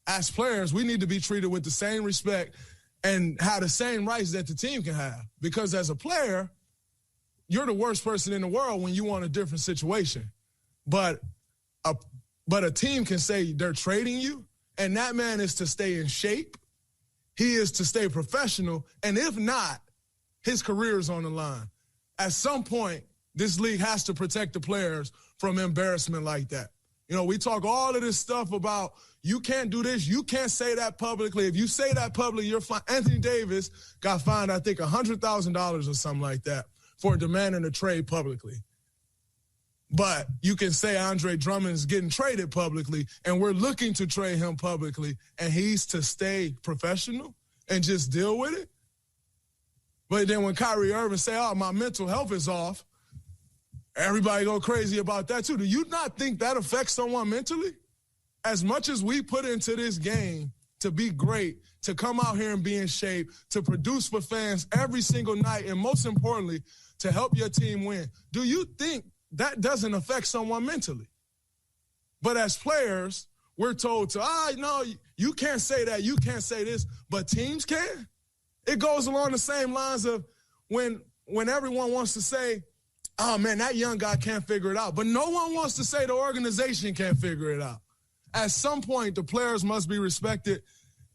as players, we need to be treated with the same respect and have the same rights that the team can have. Because as a player, you're the worst person in the world when you want a different situation. But a team can say they're trading you, and that man is to stay in shape. He is to stay professional. And if not, his career is on the line. At some point, this league has to protect the players from embarrassment like that. We talk all of this stuff about you can't do this, you can't say that publicly. If you say that publicly, you're fine. Anthony Davis got fined, I think, $100,000 or something like that for demanding a trade publicly. But you can say Andre Drummond is getting traded publicly, and we're looking to trade him publicly, and he's to stay professional and just deal with it. But then when Kyrie Irving say, oh, my mental health is off, everybody go crazy about that too. Do you not think that affects someone mentally? As much as we put into this game to be great, to come out here and be in shape, to produce for fans every single night, and most importantly, to help your team win, do you think that doesn't affect someone mentally? But as players, we're told to, no, you can't say that, you can't say this, but teams can. It goes along the same lines of when everyone wants to say, oh, man, that young guy can't figure it out. But no one wants to say the organization can't figure it out. At some point, the players must be respected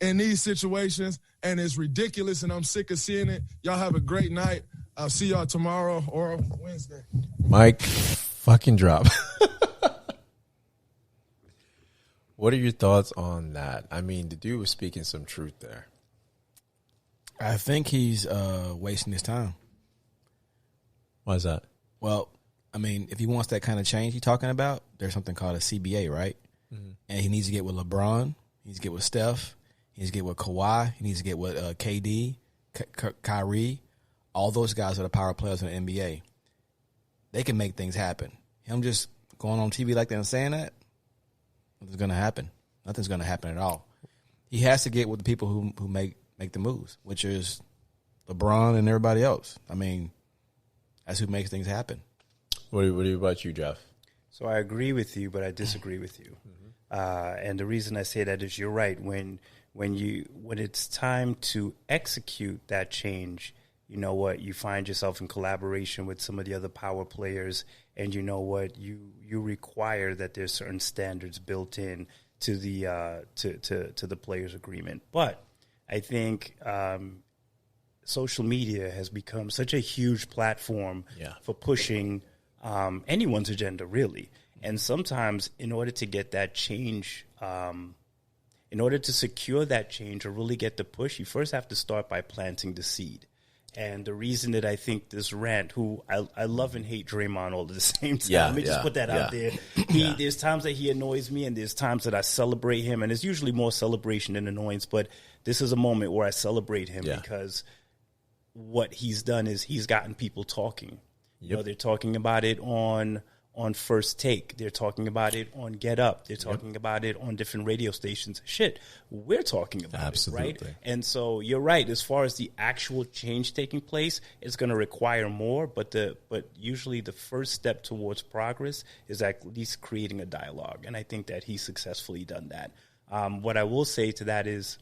in these situations, and it's ridiculous, and I'm sick of seeing it. Y'all have a great night. I'll see y'all tomorrow or Wednesday. Mike, fucking drop. What are your thoughts on that? I mean, the dude was speaking some truth there. I think he's wasting his time. Why is that? Well, I mean, if he wants that kind of change you're talking about, there's something called a CBA, right? Mm-hmm. And he needs to get with LeBron. He needs to get with Steph. He needs to get with Kawhi. He needs to get with KD, Kyrie. All those guys are the power players in the NBA. They can make things happen. Him just going on TV like that and saying that, nothing's going to happen. Nothing's going to happen at all. He has to get with the people who make the moves, which is LeBron and everybody else. I mean, that's who makes things happen. What about you, Geoff? So I agree with you, but I disagree with you. Mm-hmm. And the reason I say that is you're right. When when it's time to execute that change, you know what, you find yourself in collaboration with some of the other power players, and you know what, you require that there's certain standards built in to the to the players' agreement. But I think social media has become such a huge platform for pushing anyone's agenda, really. And sometimes in order to get that change, in order to secure that change or really get the push, you first have to start by planting the seed. And the reason that I think this rant, who I love and hate Draymond all at the same time. Let me just put that out there. There's times that he annoys me, and there's times that I celebrate him, and it's usually more celebration than annoyance. But this is a moment where I celebrate him because what he's done is he's gotten people talking. You know, they're talking about it on First Take. They're talking about it on Get Up. They're talking about it on different radio stations. Shit, we're talking about it, right? And so you're right. As far as the actual change taking place, it's going to require more. But usually the first step towards progress is at least creating a dialogue. And I think that he's successfully done that. What I will say to that is,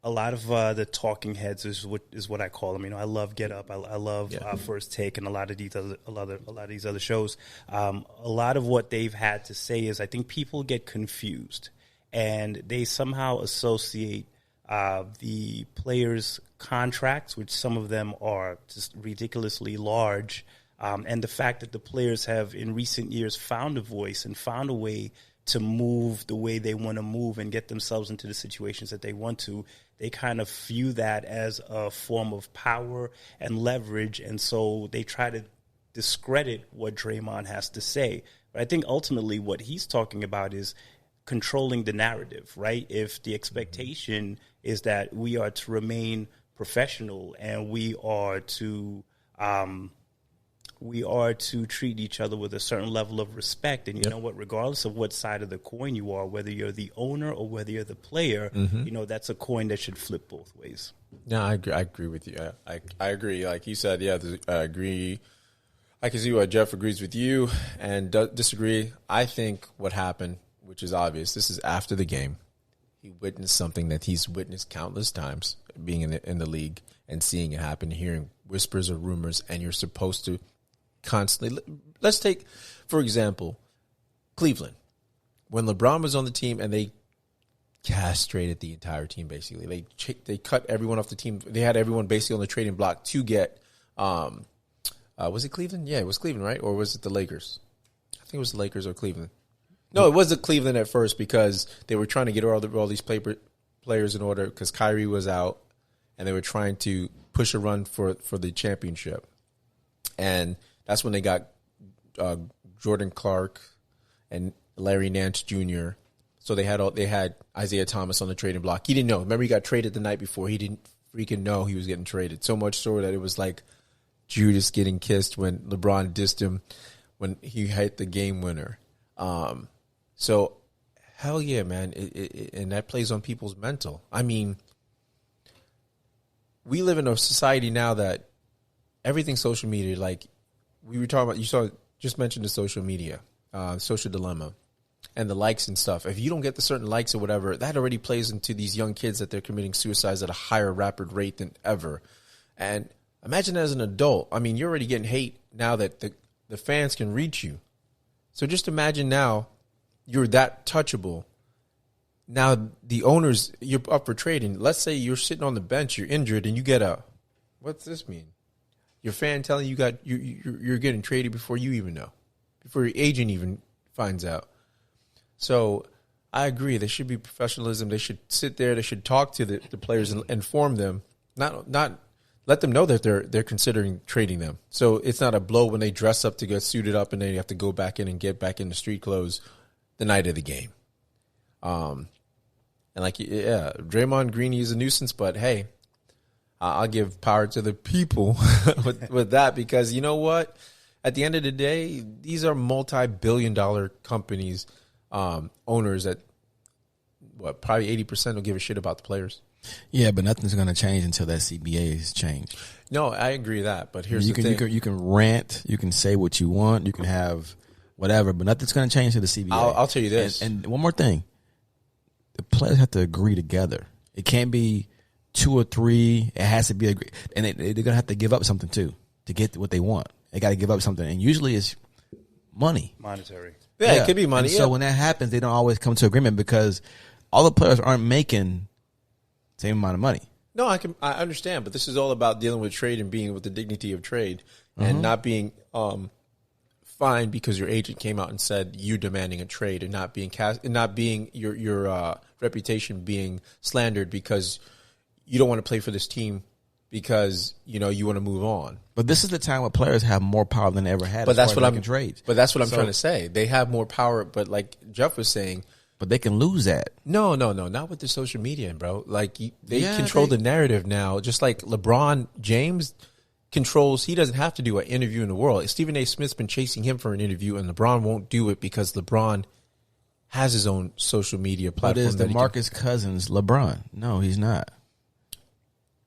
a lot of the talking heads is what I call them. You know, I love Get Up. I love First Take, and a lot of these other shows. A lot of what they've had to say is, I think people get confused, and they somehow associate the players' contracts, which some of them are just ridiculously large, and the fact that the players have in recent years found a voice and found a way to move the way they want to move and get themselves into the situations that they want to. They kind of view that as a form of power and leverage, and so they try to discredit what Draymond has to say. But I think ultimately what he's talking about is controlling the narrative, right? If the expectation is that we are to remain professional and we are to treat each other with a certain level of respect. And you know what, regardless of what side of the coin you are, whether you're the owner or whether you're the player, you know, that's a coin that should flip both ways. No, I agree with you. I agree. Like you said, I agree. I can see why Jeff agrees with you and disagree. I think what happened, which is obvious, this is after the game. He witnessed something that he's witnessed countless times, being in the league and seeing it happen, hearing whispers or rumors, and you're supposed to constantly. Let's take, for example, Cleveland. When LeBron was on the team and they castrated the entire team, basically. They cut everyone off the team. They had everyone basically on the trading block to get, was it Cleveland? Yeah, it was Cleveland, right? Or was it the Lakers? I think it was the Lakers or Cleveland. No, it was the Cleveland at first because they were trying to get all these players in order because Kyrie was out and they were trying to push a run for the championship. And that's when they got Jordan Clark and Larry Nance Jr. So they had Isaiah Thomas on the trading block. He didn't know. Remember, he got traded the night before. He didn't freaking know he was getting traded. So much so that it was like Judas getting kissed when LeBron dissed him when he hit the game winner. So hell yeah, man. And that plays on people's mental. I mean, we live in a society now that everything's social media. Like we were talking about, just mentioned the social media, social dilemma, and the likes and stuff. If you don't get the certain likes or whatever, that already plays into these young kids that they're committing suicides at a higher rapid rate than ever. And imagine as an adult, I mean, you're already getting hate now that the fans can reach you. So just imagine now you're that touchable. Now the owners, you're up for trading. Let's say you're sitting on the bench, you're injured, and you get what's this mean? Your fan telling you you're getting traded before you even know, before your agent even finds out. So I agree. There should be professionalism. They should sit there. They should talk to the players and inform them, not let them know that they're considering trading them. So it's not a blow when they dress up to get suited up and then you have to go back in and get back into street clothes the night of the game. And Draymond Green, he's a nuisance, but hey, I'll give power to the people with that because you know what? At the end of the day, these are multi-billion-dollar companies, owners that probably 80% will give a shit about the players. Yeah, but nothing's going to change until that CBA is changed. No, I agree that, but here's the thing. You can rant, you can say what you want, you can have whatever, but nothing's going to change until the CBA. I'll tell you this. And one more thing. the players have to agree together. It can't be 2 or 3. It has to be agreed, and they're gonna have to give up something too to get what they want. They got to give up something, and usually it's money, monetary. Yeah, it could be money. And so when that happens, they don't always come to agreement because all the players aren't making the same amount of money. No, I understand, but this is all about dealing with trade and being with the dignity of trade and not being fined because your agent came out and said you demanding a trade and not being your reputation being slandered because you don't want to play for this team because you want to move on. But this is the time where players have more power than they ever had. But that's what I'm trades. But that's what I'm trying to say. They have more power, but like Geoff was saying. But they can lose that. No, not with the social media, bro. Like they control the narrative now. Just like LeBron James controls, he doesn't have to do an interview in the world. Stephen A. Smith's been chasing him for an interview, and LeBron won't do it because LeBron has his own social media platform. But is DeMarcus Cousins LeBron? No, he's not.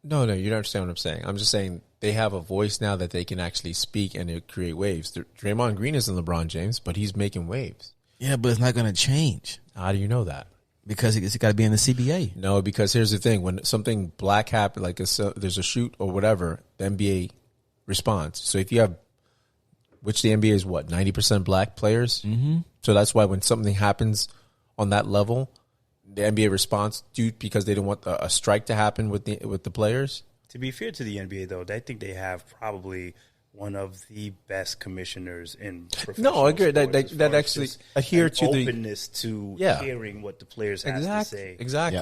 No, you don't understand what I'm saying. I'm just saying they have a voice now that they can actually speak and it create waves. Draymond Green isn't LeBron James, but he's making waves. Yeah, but it's not going to change. How do you know that? Because it's got to be in the CBA. No, because here's the thing. When something black happens, like there's a shoot or whatever, the NBA responds. So if you have, which the NBA is what, 90% black players? Mm-hmm. So that's why when something happens on that level, the NBA responds because they don't want a strike to happen with the players. To be fair to the NBA, though, I think they have probably one of the best commissioners in professional No, I agree. sports That actually adhere to the openness to hearing what the players have to say. Exactly.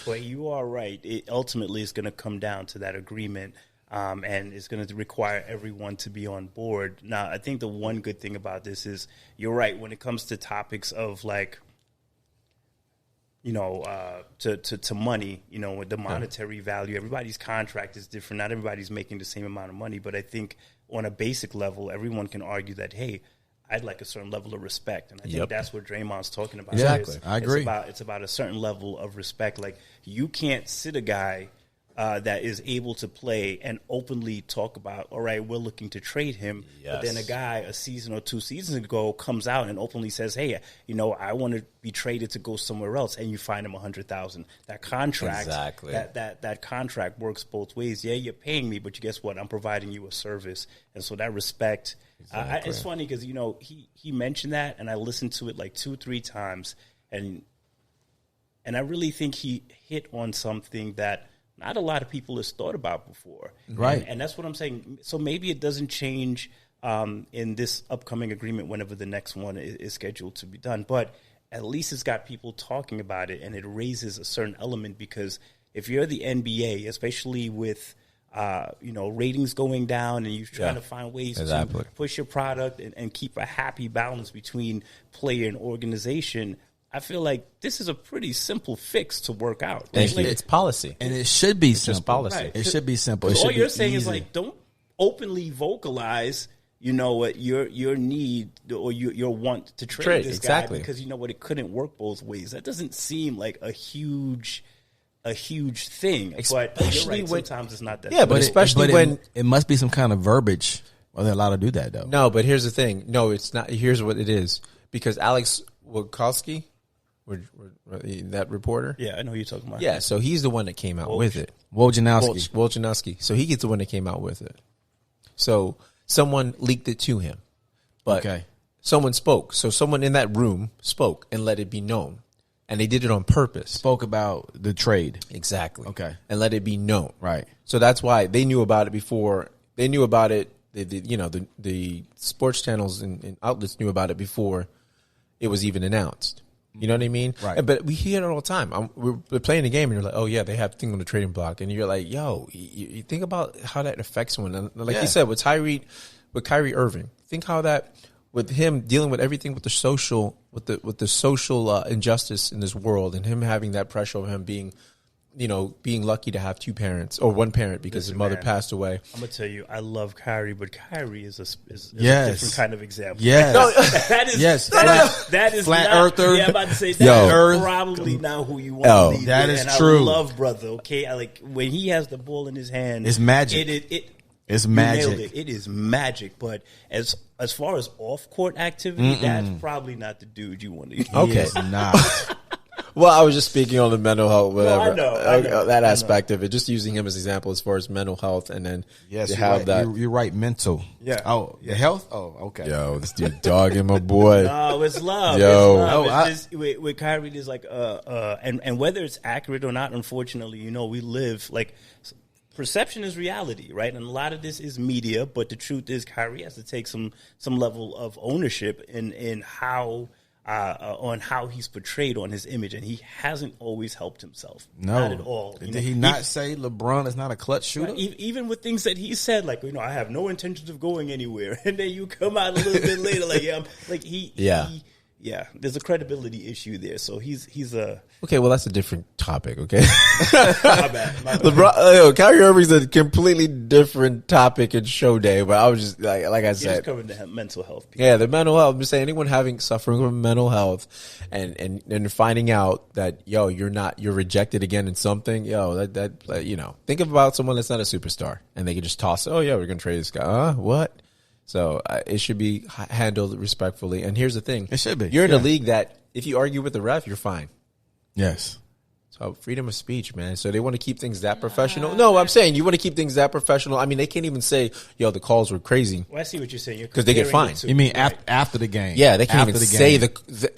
But you are right. It ultimately is going to come down to that agreement, and it's going to require everyone to be on board. Now, I think the one good thing about this is you're right when it comes to topics of like, to money, with the monetary value. Everybody's contract is different. Not everybody's making the same amount of money, but I think on a basic level, everyone can argue that, hey, I'd like a certain level of respect. And I think that's what Draymond's talking about. Exactly. I agree. It's about a certain level of respect. Like, you can't sit a guy that is able to play and openly talk about, all right, we're looking to trade him. Yes. But then a guy a season or 2 seasons ago comes out and openly says, hey, I want to be traded to go somewhere else, and you find him $100,000. That contract, that contract works both ways. Yeah, you're paying me, but guess what? I'm providing you a service. And so that respect, it's funny because, he mentioned that, and I listened to it like 2-3 times, and I really think he hit on something that not a lot of people has thought about before. Right. And that's what I'm saying. So maybe it doesn't change in this upcoming agreement whenever the next one is scheduled to be done. But at least it's got people talking about it, and it raises a certain element because if you're the NBA, especially with ratings going down and you're trying to find ways to push your product and keep a happy balance between player and organization, I feel like this is a pretty simple fix to work out. It's policy. And it should be simple. Just policy. Right. It should be simple. All you're saying is like, don't openly vocalize, what your need or your want to trade this guy because it couldn't work both ways. That doesn't seem like a huge thing. Especially but you're right, sometimes it's not that. Yeah, but especially when it must be some kind of verbiage. Well, they're allowed to do that though. No, but here's the thing. No, it's not. Here's what it is. Because Alex Wojcicki, that reporter? Yeah, I know who you're talking about. Yeah, so he's the one that came out with it. Wojnarowski. So he's the one that came out with it. So someone leaked it to him. But someone spoke. So someone in that room spoke and let it be known. And they did it on purpose. Spoke about the trade. Exactly. Okay. And let it be known. Right. So that's why they knew about it before. They knew about it. The sports channels and outlets knew about it before it was even announced. You know what I mean? Right. But we hear it all the time. We're playing the game, and you're like, oh, yeah, they have a thing on the trading block. And you're like, yo, you think about how that affects someone. And like you said, with Kyrie Irving, think how that, with him dealing with everything with the social, injustice in this world, and him having that pressure of him being lucky to have 2 parents or 1 parent because his mother passed away. I'm gonna tell you, I love Kyrie, but Kyrie is a different kind of example. Yes, that is flat not, earther. Yeah, I'm about to say that's probably not who you want to lead. That with. is and true. I love brother. Okay, I like when he has the ball in his hand. It's magic. It's magic. It is magic. But as far as off court activity, that's probably not the dude you want to. Okay, not. Well, I was just speaking on the mental health, whatever. I know. That aspect of it. Just using him as an example as far as mental health, and then Yes, you you're have right. that. You're right. Mental. Yeah. Oh, the health. Oh, okay. Yo, this dude dogging my boy. No, it's love. Yo. It's love. Oh, It's just, with Kyrie, there's like, and whether it's accurate or not, unfortunately, we live like. Perception is reality, right? And a lot of this is media, but the truth is Kyrie has to take some level of ownership in how on how he's portrayed on his image, and he hasn't always helped himself. No, not at all. Did he not say LeBron is not a clutch shooter? Even with things that he said, like I have no intentions of going anywhere, and then you come out a little bit later, like there's a credibility issue there. So he's a Okay, well, that's a different topic, okay? my bad. LeBron, Kyrie Irving's a completely different topic in show day, but I was just, like I You said. just covered the mental health piece. Yeah, the mental health. I'm just saying anyone suffering from mental health and finding out that, you're rejected again in something, think about someone that's not a superstar and they can just toss, we're going to trade this guy. What? So it should be handled respectfully. And here's the thing. It should be. You're in a league that if you argue with the ref, you're fine. Yes. So freedom of speech, man. So they want to keep things that professional. No, I'm saying you want to keep things that professional. I mean, they can't even say, the calls were crazy. Well, I see what you're saying. Because they get fined. You mean after the game? Yeah, they can't After even the say game.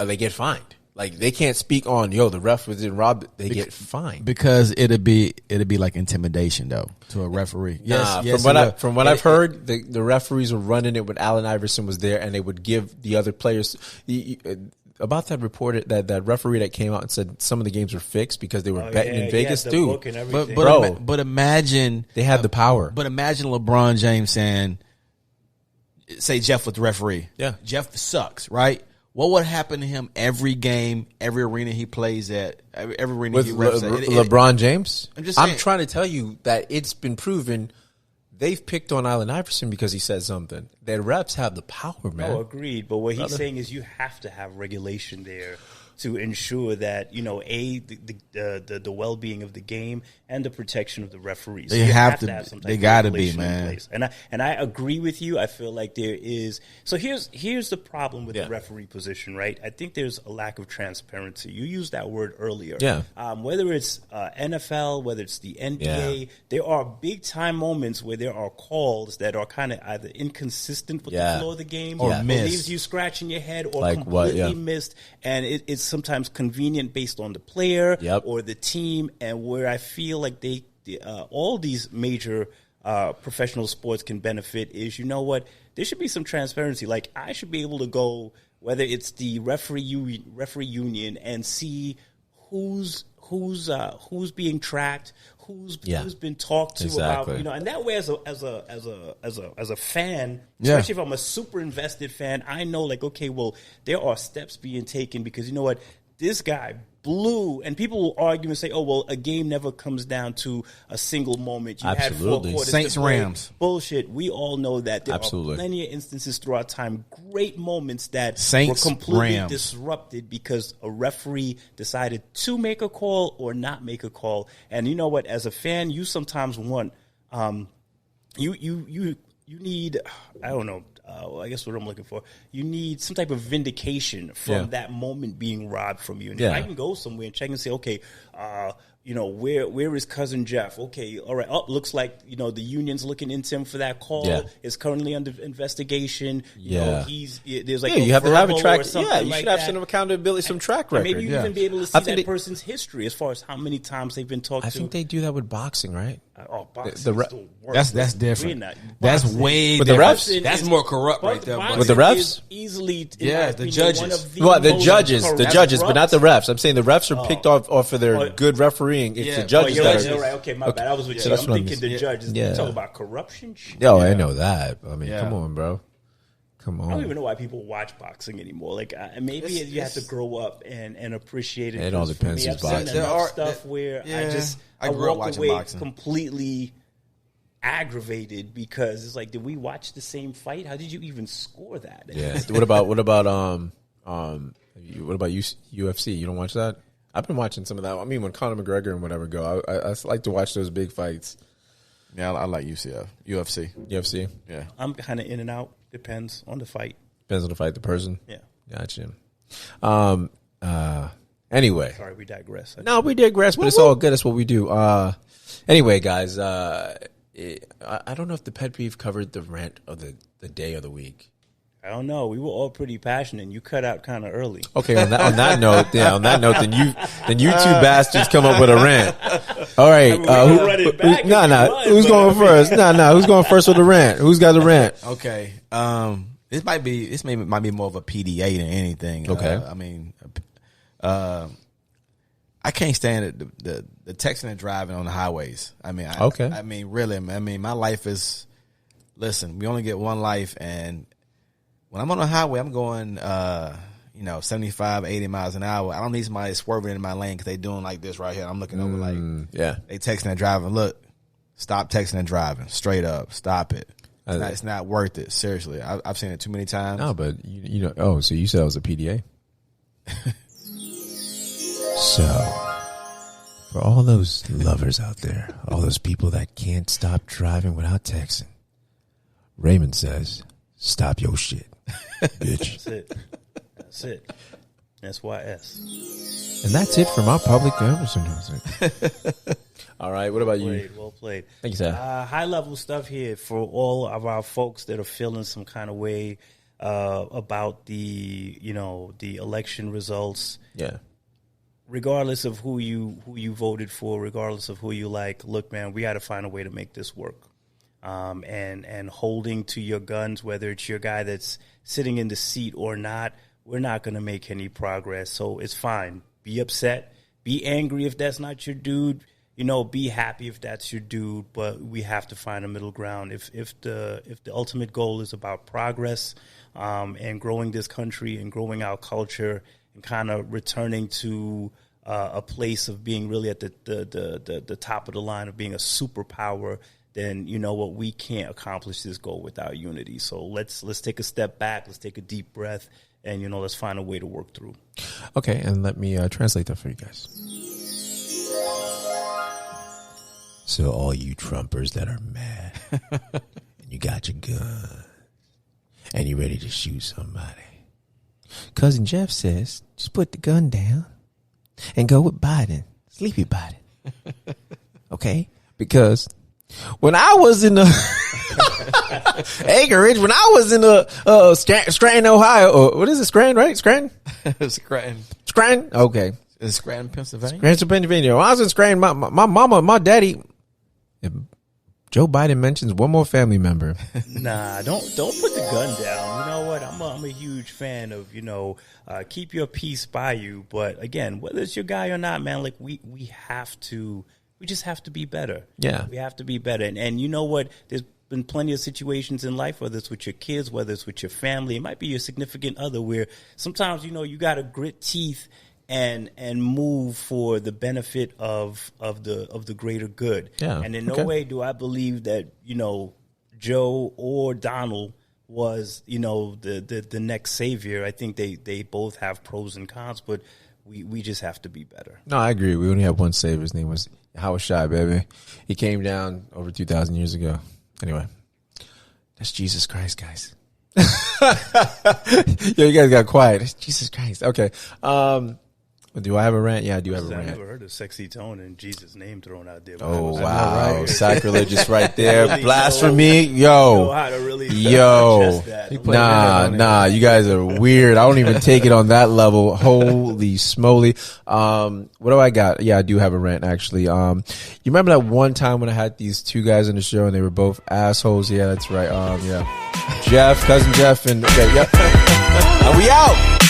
they get fined. Like they can't speak on, the ref was in rob. They get fined because it'd be like intimidation though to a referee. From what I've heard, the referees were running it when Allen Iverson was there, and they would give the other players about that report that referee that came out and said some of the games were fixed because they were betting in Vegas too. But imagine they had the power. But imagine LeBron James saying, "Say Jeff was the referee. Yeah, Jeff sucks, right?" What would happen to him every game, every arena he plays at, every arena he refs at? LeBron James? I'm trying to tell you that it's been proven they've picked on Allen Iverson because he said something. Their refs have the power, man. Oh, agreed. But what he's saying is you have to have regulation there to ensure that, the well-being of the game and the protection of the referees. They have to have some type of regulation in place. And I agree with you. I feel like there is. So here's the problem with the referee position, right? I think there's a lack of transparency. You used that word earlier. Yeah. Whether it's NFL, whether it's the NBA, there are big time moments where there are calls that are kind of either inconsistent with the flow of the game or leaves you scratching your head or like completely missed. And it's sometimes convenient based on the player or the team, and where I feel like all these major professional sports can benefit is, there should be some transparency. Like I should be able to go, whether it's the referee union, and see who's being tracked, who's been talked to about, and that way as a fan, especially if I'm a super invested fan, I know like, okay, well, there are steps being taken because this guy blew, and people will argue and say, oh, well, a game never comes down to a single moment. You had 4 quarters. Saints Rams. Bullshit. We all know that there are plenty of instances throughout time, great moments that were completely disrupted because a referee decided to make a call or not make a call. And you know what? As a fan, you sometimes want you need, I don't know, I guess what I'm looking for, you need some type of vindication from that moment being robbed from you. And if I can go somewhere and check and say, okay, where is Cousin Geoff? Okay, all right. Looks like, the union's looking into him for that call. Yeah. It's currently under investigation. There's like you have to have a track. Yeah, you should have some accountability, some track record. Maybe you even be able to see that person's history as far as how many times they've been talked to. I think they do that with boxing, right? Boxing is the worst. That's different. That's way with the different. refs. That's more corrupt right there. With the refs, easily, the judges. The judges, but not the refs. I'm saying the refs are picked off for their good refereing. It's the judges that are. Right. Okay, my bad. I was with you. I'm thinking the judges. You talk about corruption. I know that. I mean, come on, bro. Come on. I don't even know why people watch boxing anymore. Like, maybe you have to grow up and appreciate it. It all depends who's boxing. There are stuff where I walk away boxing completely aggravated because it's like, did we watch the same fight? How did you even score that? Yeah. What about UFC? You don't watch that? I've been watching some of that. I mean, when Conor McGregor and whatever go, I like to watch those big fights. Yeah, I like UFC. Yeah. I'm kind of in and out. Depends on the fight. Depends on the fight, the person. Yeah. Gotcha. Anyway. Sorry, we digress. No, we digress, but it's all good. That's what we do. Anyway, guys, I don't know if the pet peeve covered the rant of the day of the week. I don't know. We were all pretty passionate, and you cut out kind of early. Okay, on that note, then you two bastards come up with a rant. All right, who's going first? Who's going first with the rant? Who's got the rant? Okay, this might be more of a PDA than anything. Okay, I can't stand the texting and driving on the highways. Really, my life is. Listen, we only get one life, and when I'm on the highway, I'm going, 75, 80 miles an hour. I don't need somebody swerving in my lane because they doing like this right here. I'm looking over they texting and driving. Look, stop texting and driving. Straight up, stop it. It's not worth it. Seriously, I've seen it too many times. No, but so you said it was a PDA. So, for all those lovers out there, all those people that can't stop driving without texting, Raymond says, stop your shit, bitch. That's it. That's why S. And that's it from our public service. All right, what about you? Well played. Thank you, sir. High level stuff here for all of our folks that are feeling some kind of way about the election results. Yeah. Regardless of who you voted for, regardless of who you like, look, man, we got to find a way to make this work. And holding to your guns, whether it's your guy that's sitting in the seat or not, we're not going to make any progress. So it's fine. Be upset. Be angry if that's not your dude. Be happy if that's your dude. But we have to find a middle ground. If the ultimate goal is about progress and growing this country and growing our culture and kind of returning to a place of being really at the top of the line of being a superpower, then you know what, we can't accomplish this goal without unity. So let's take a step back, let's take a deep breath, and let's find a way to work through. Okay, and let me translate that for you guys. So all you Trumpers that are mad, and you got your gun, and you ready to shoot somebody, Cousin Geoff says, just put the gun down and go with Biden, sleepy Biden. Okay, because when I was in the Anchorage, when I was in the Scranton, Ohio, or what is it, Scranton, right? Scranton? Scranton? Okay. It's Scranton, Pennsylvania? Scranton, Pennsylvania. When I was in Scranton, my mama, my daddy, if Joe Biden mentions one more family member. Nah, don't put the gun down. You know what? I'm a huge fan of, keep your peace by you. But again, whether it's your guy or not, man, like we just have to be better. Yeah. We have to be better. And you know what? There's been plenty of situations in life, whether it's with your kids, whether it's with your family, it might be your significant other, where sometimes, you got to grit teeth and move for the benefit of the greater good. Yeah. And in no way do I believe that, Joe or Donald was, the next savior. I think they both have pros and cons, but we just have to be better. No, I agree. We only have one savior. His name was Howard Shai, baby. He came down over 2,000 years ago. Anyway, that's Jesus Christ, guys. Yo, you guys got quiet. It's Jesus Christ. Okay. Do I have a rant? Yeah, I do have a rant. I never heard a sexy tone in Jesus' name thrown out there. Oh, wow. Sacrilegious right there. Really Blasphemy. Know how to really yo. that. Nah. You guys are weird. I don't even take it on that level. Holy smoly. What do I got? Yeah, I do have a rant, actually. You remember that one time when I had these two guys on the show and they were both assholes? Yeah, that's right. Yeah. Cousin Geoff, and okay, yep. And we out.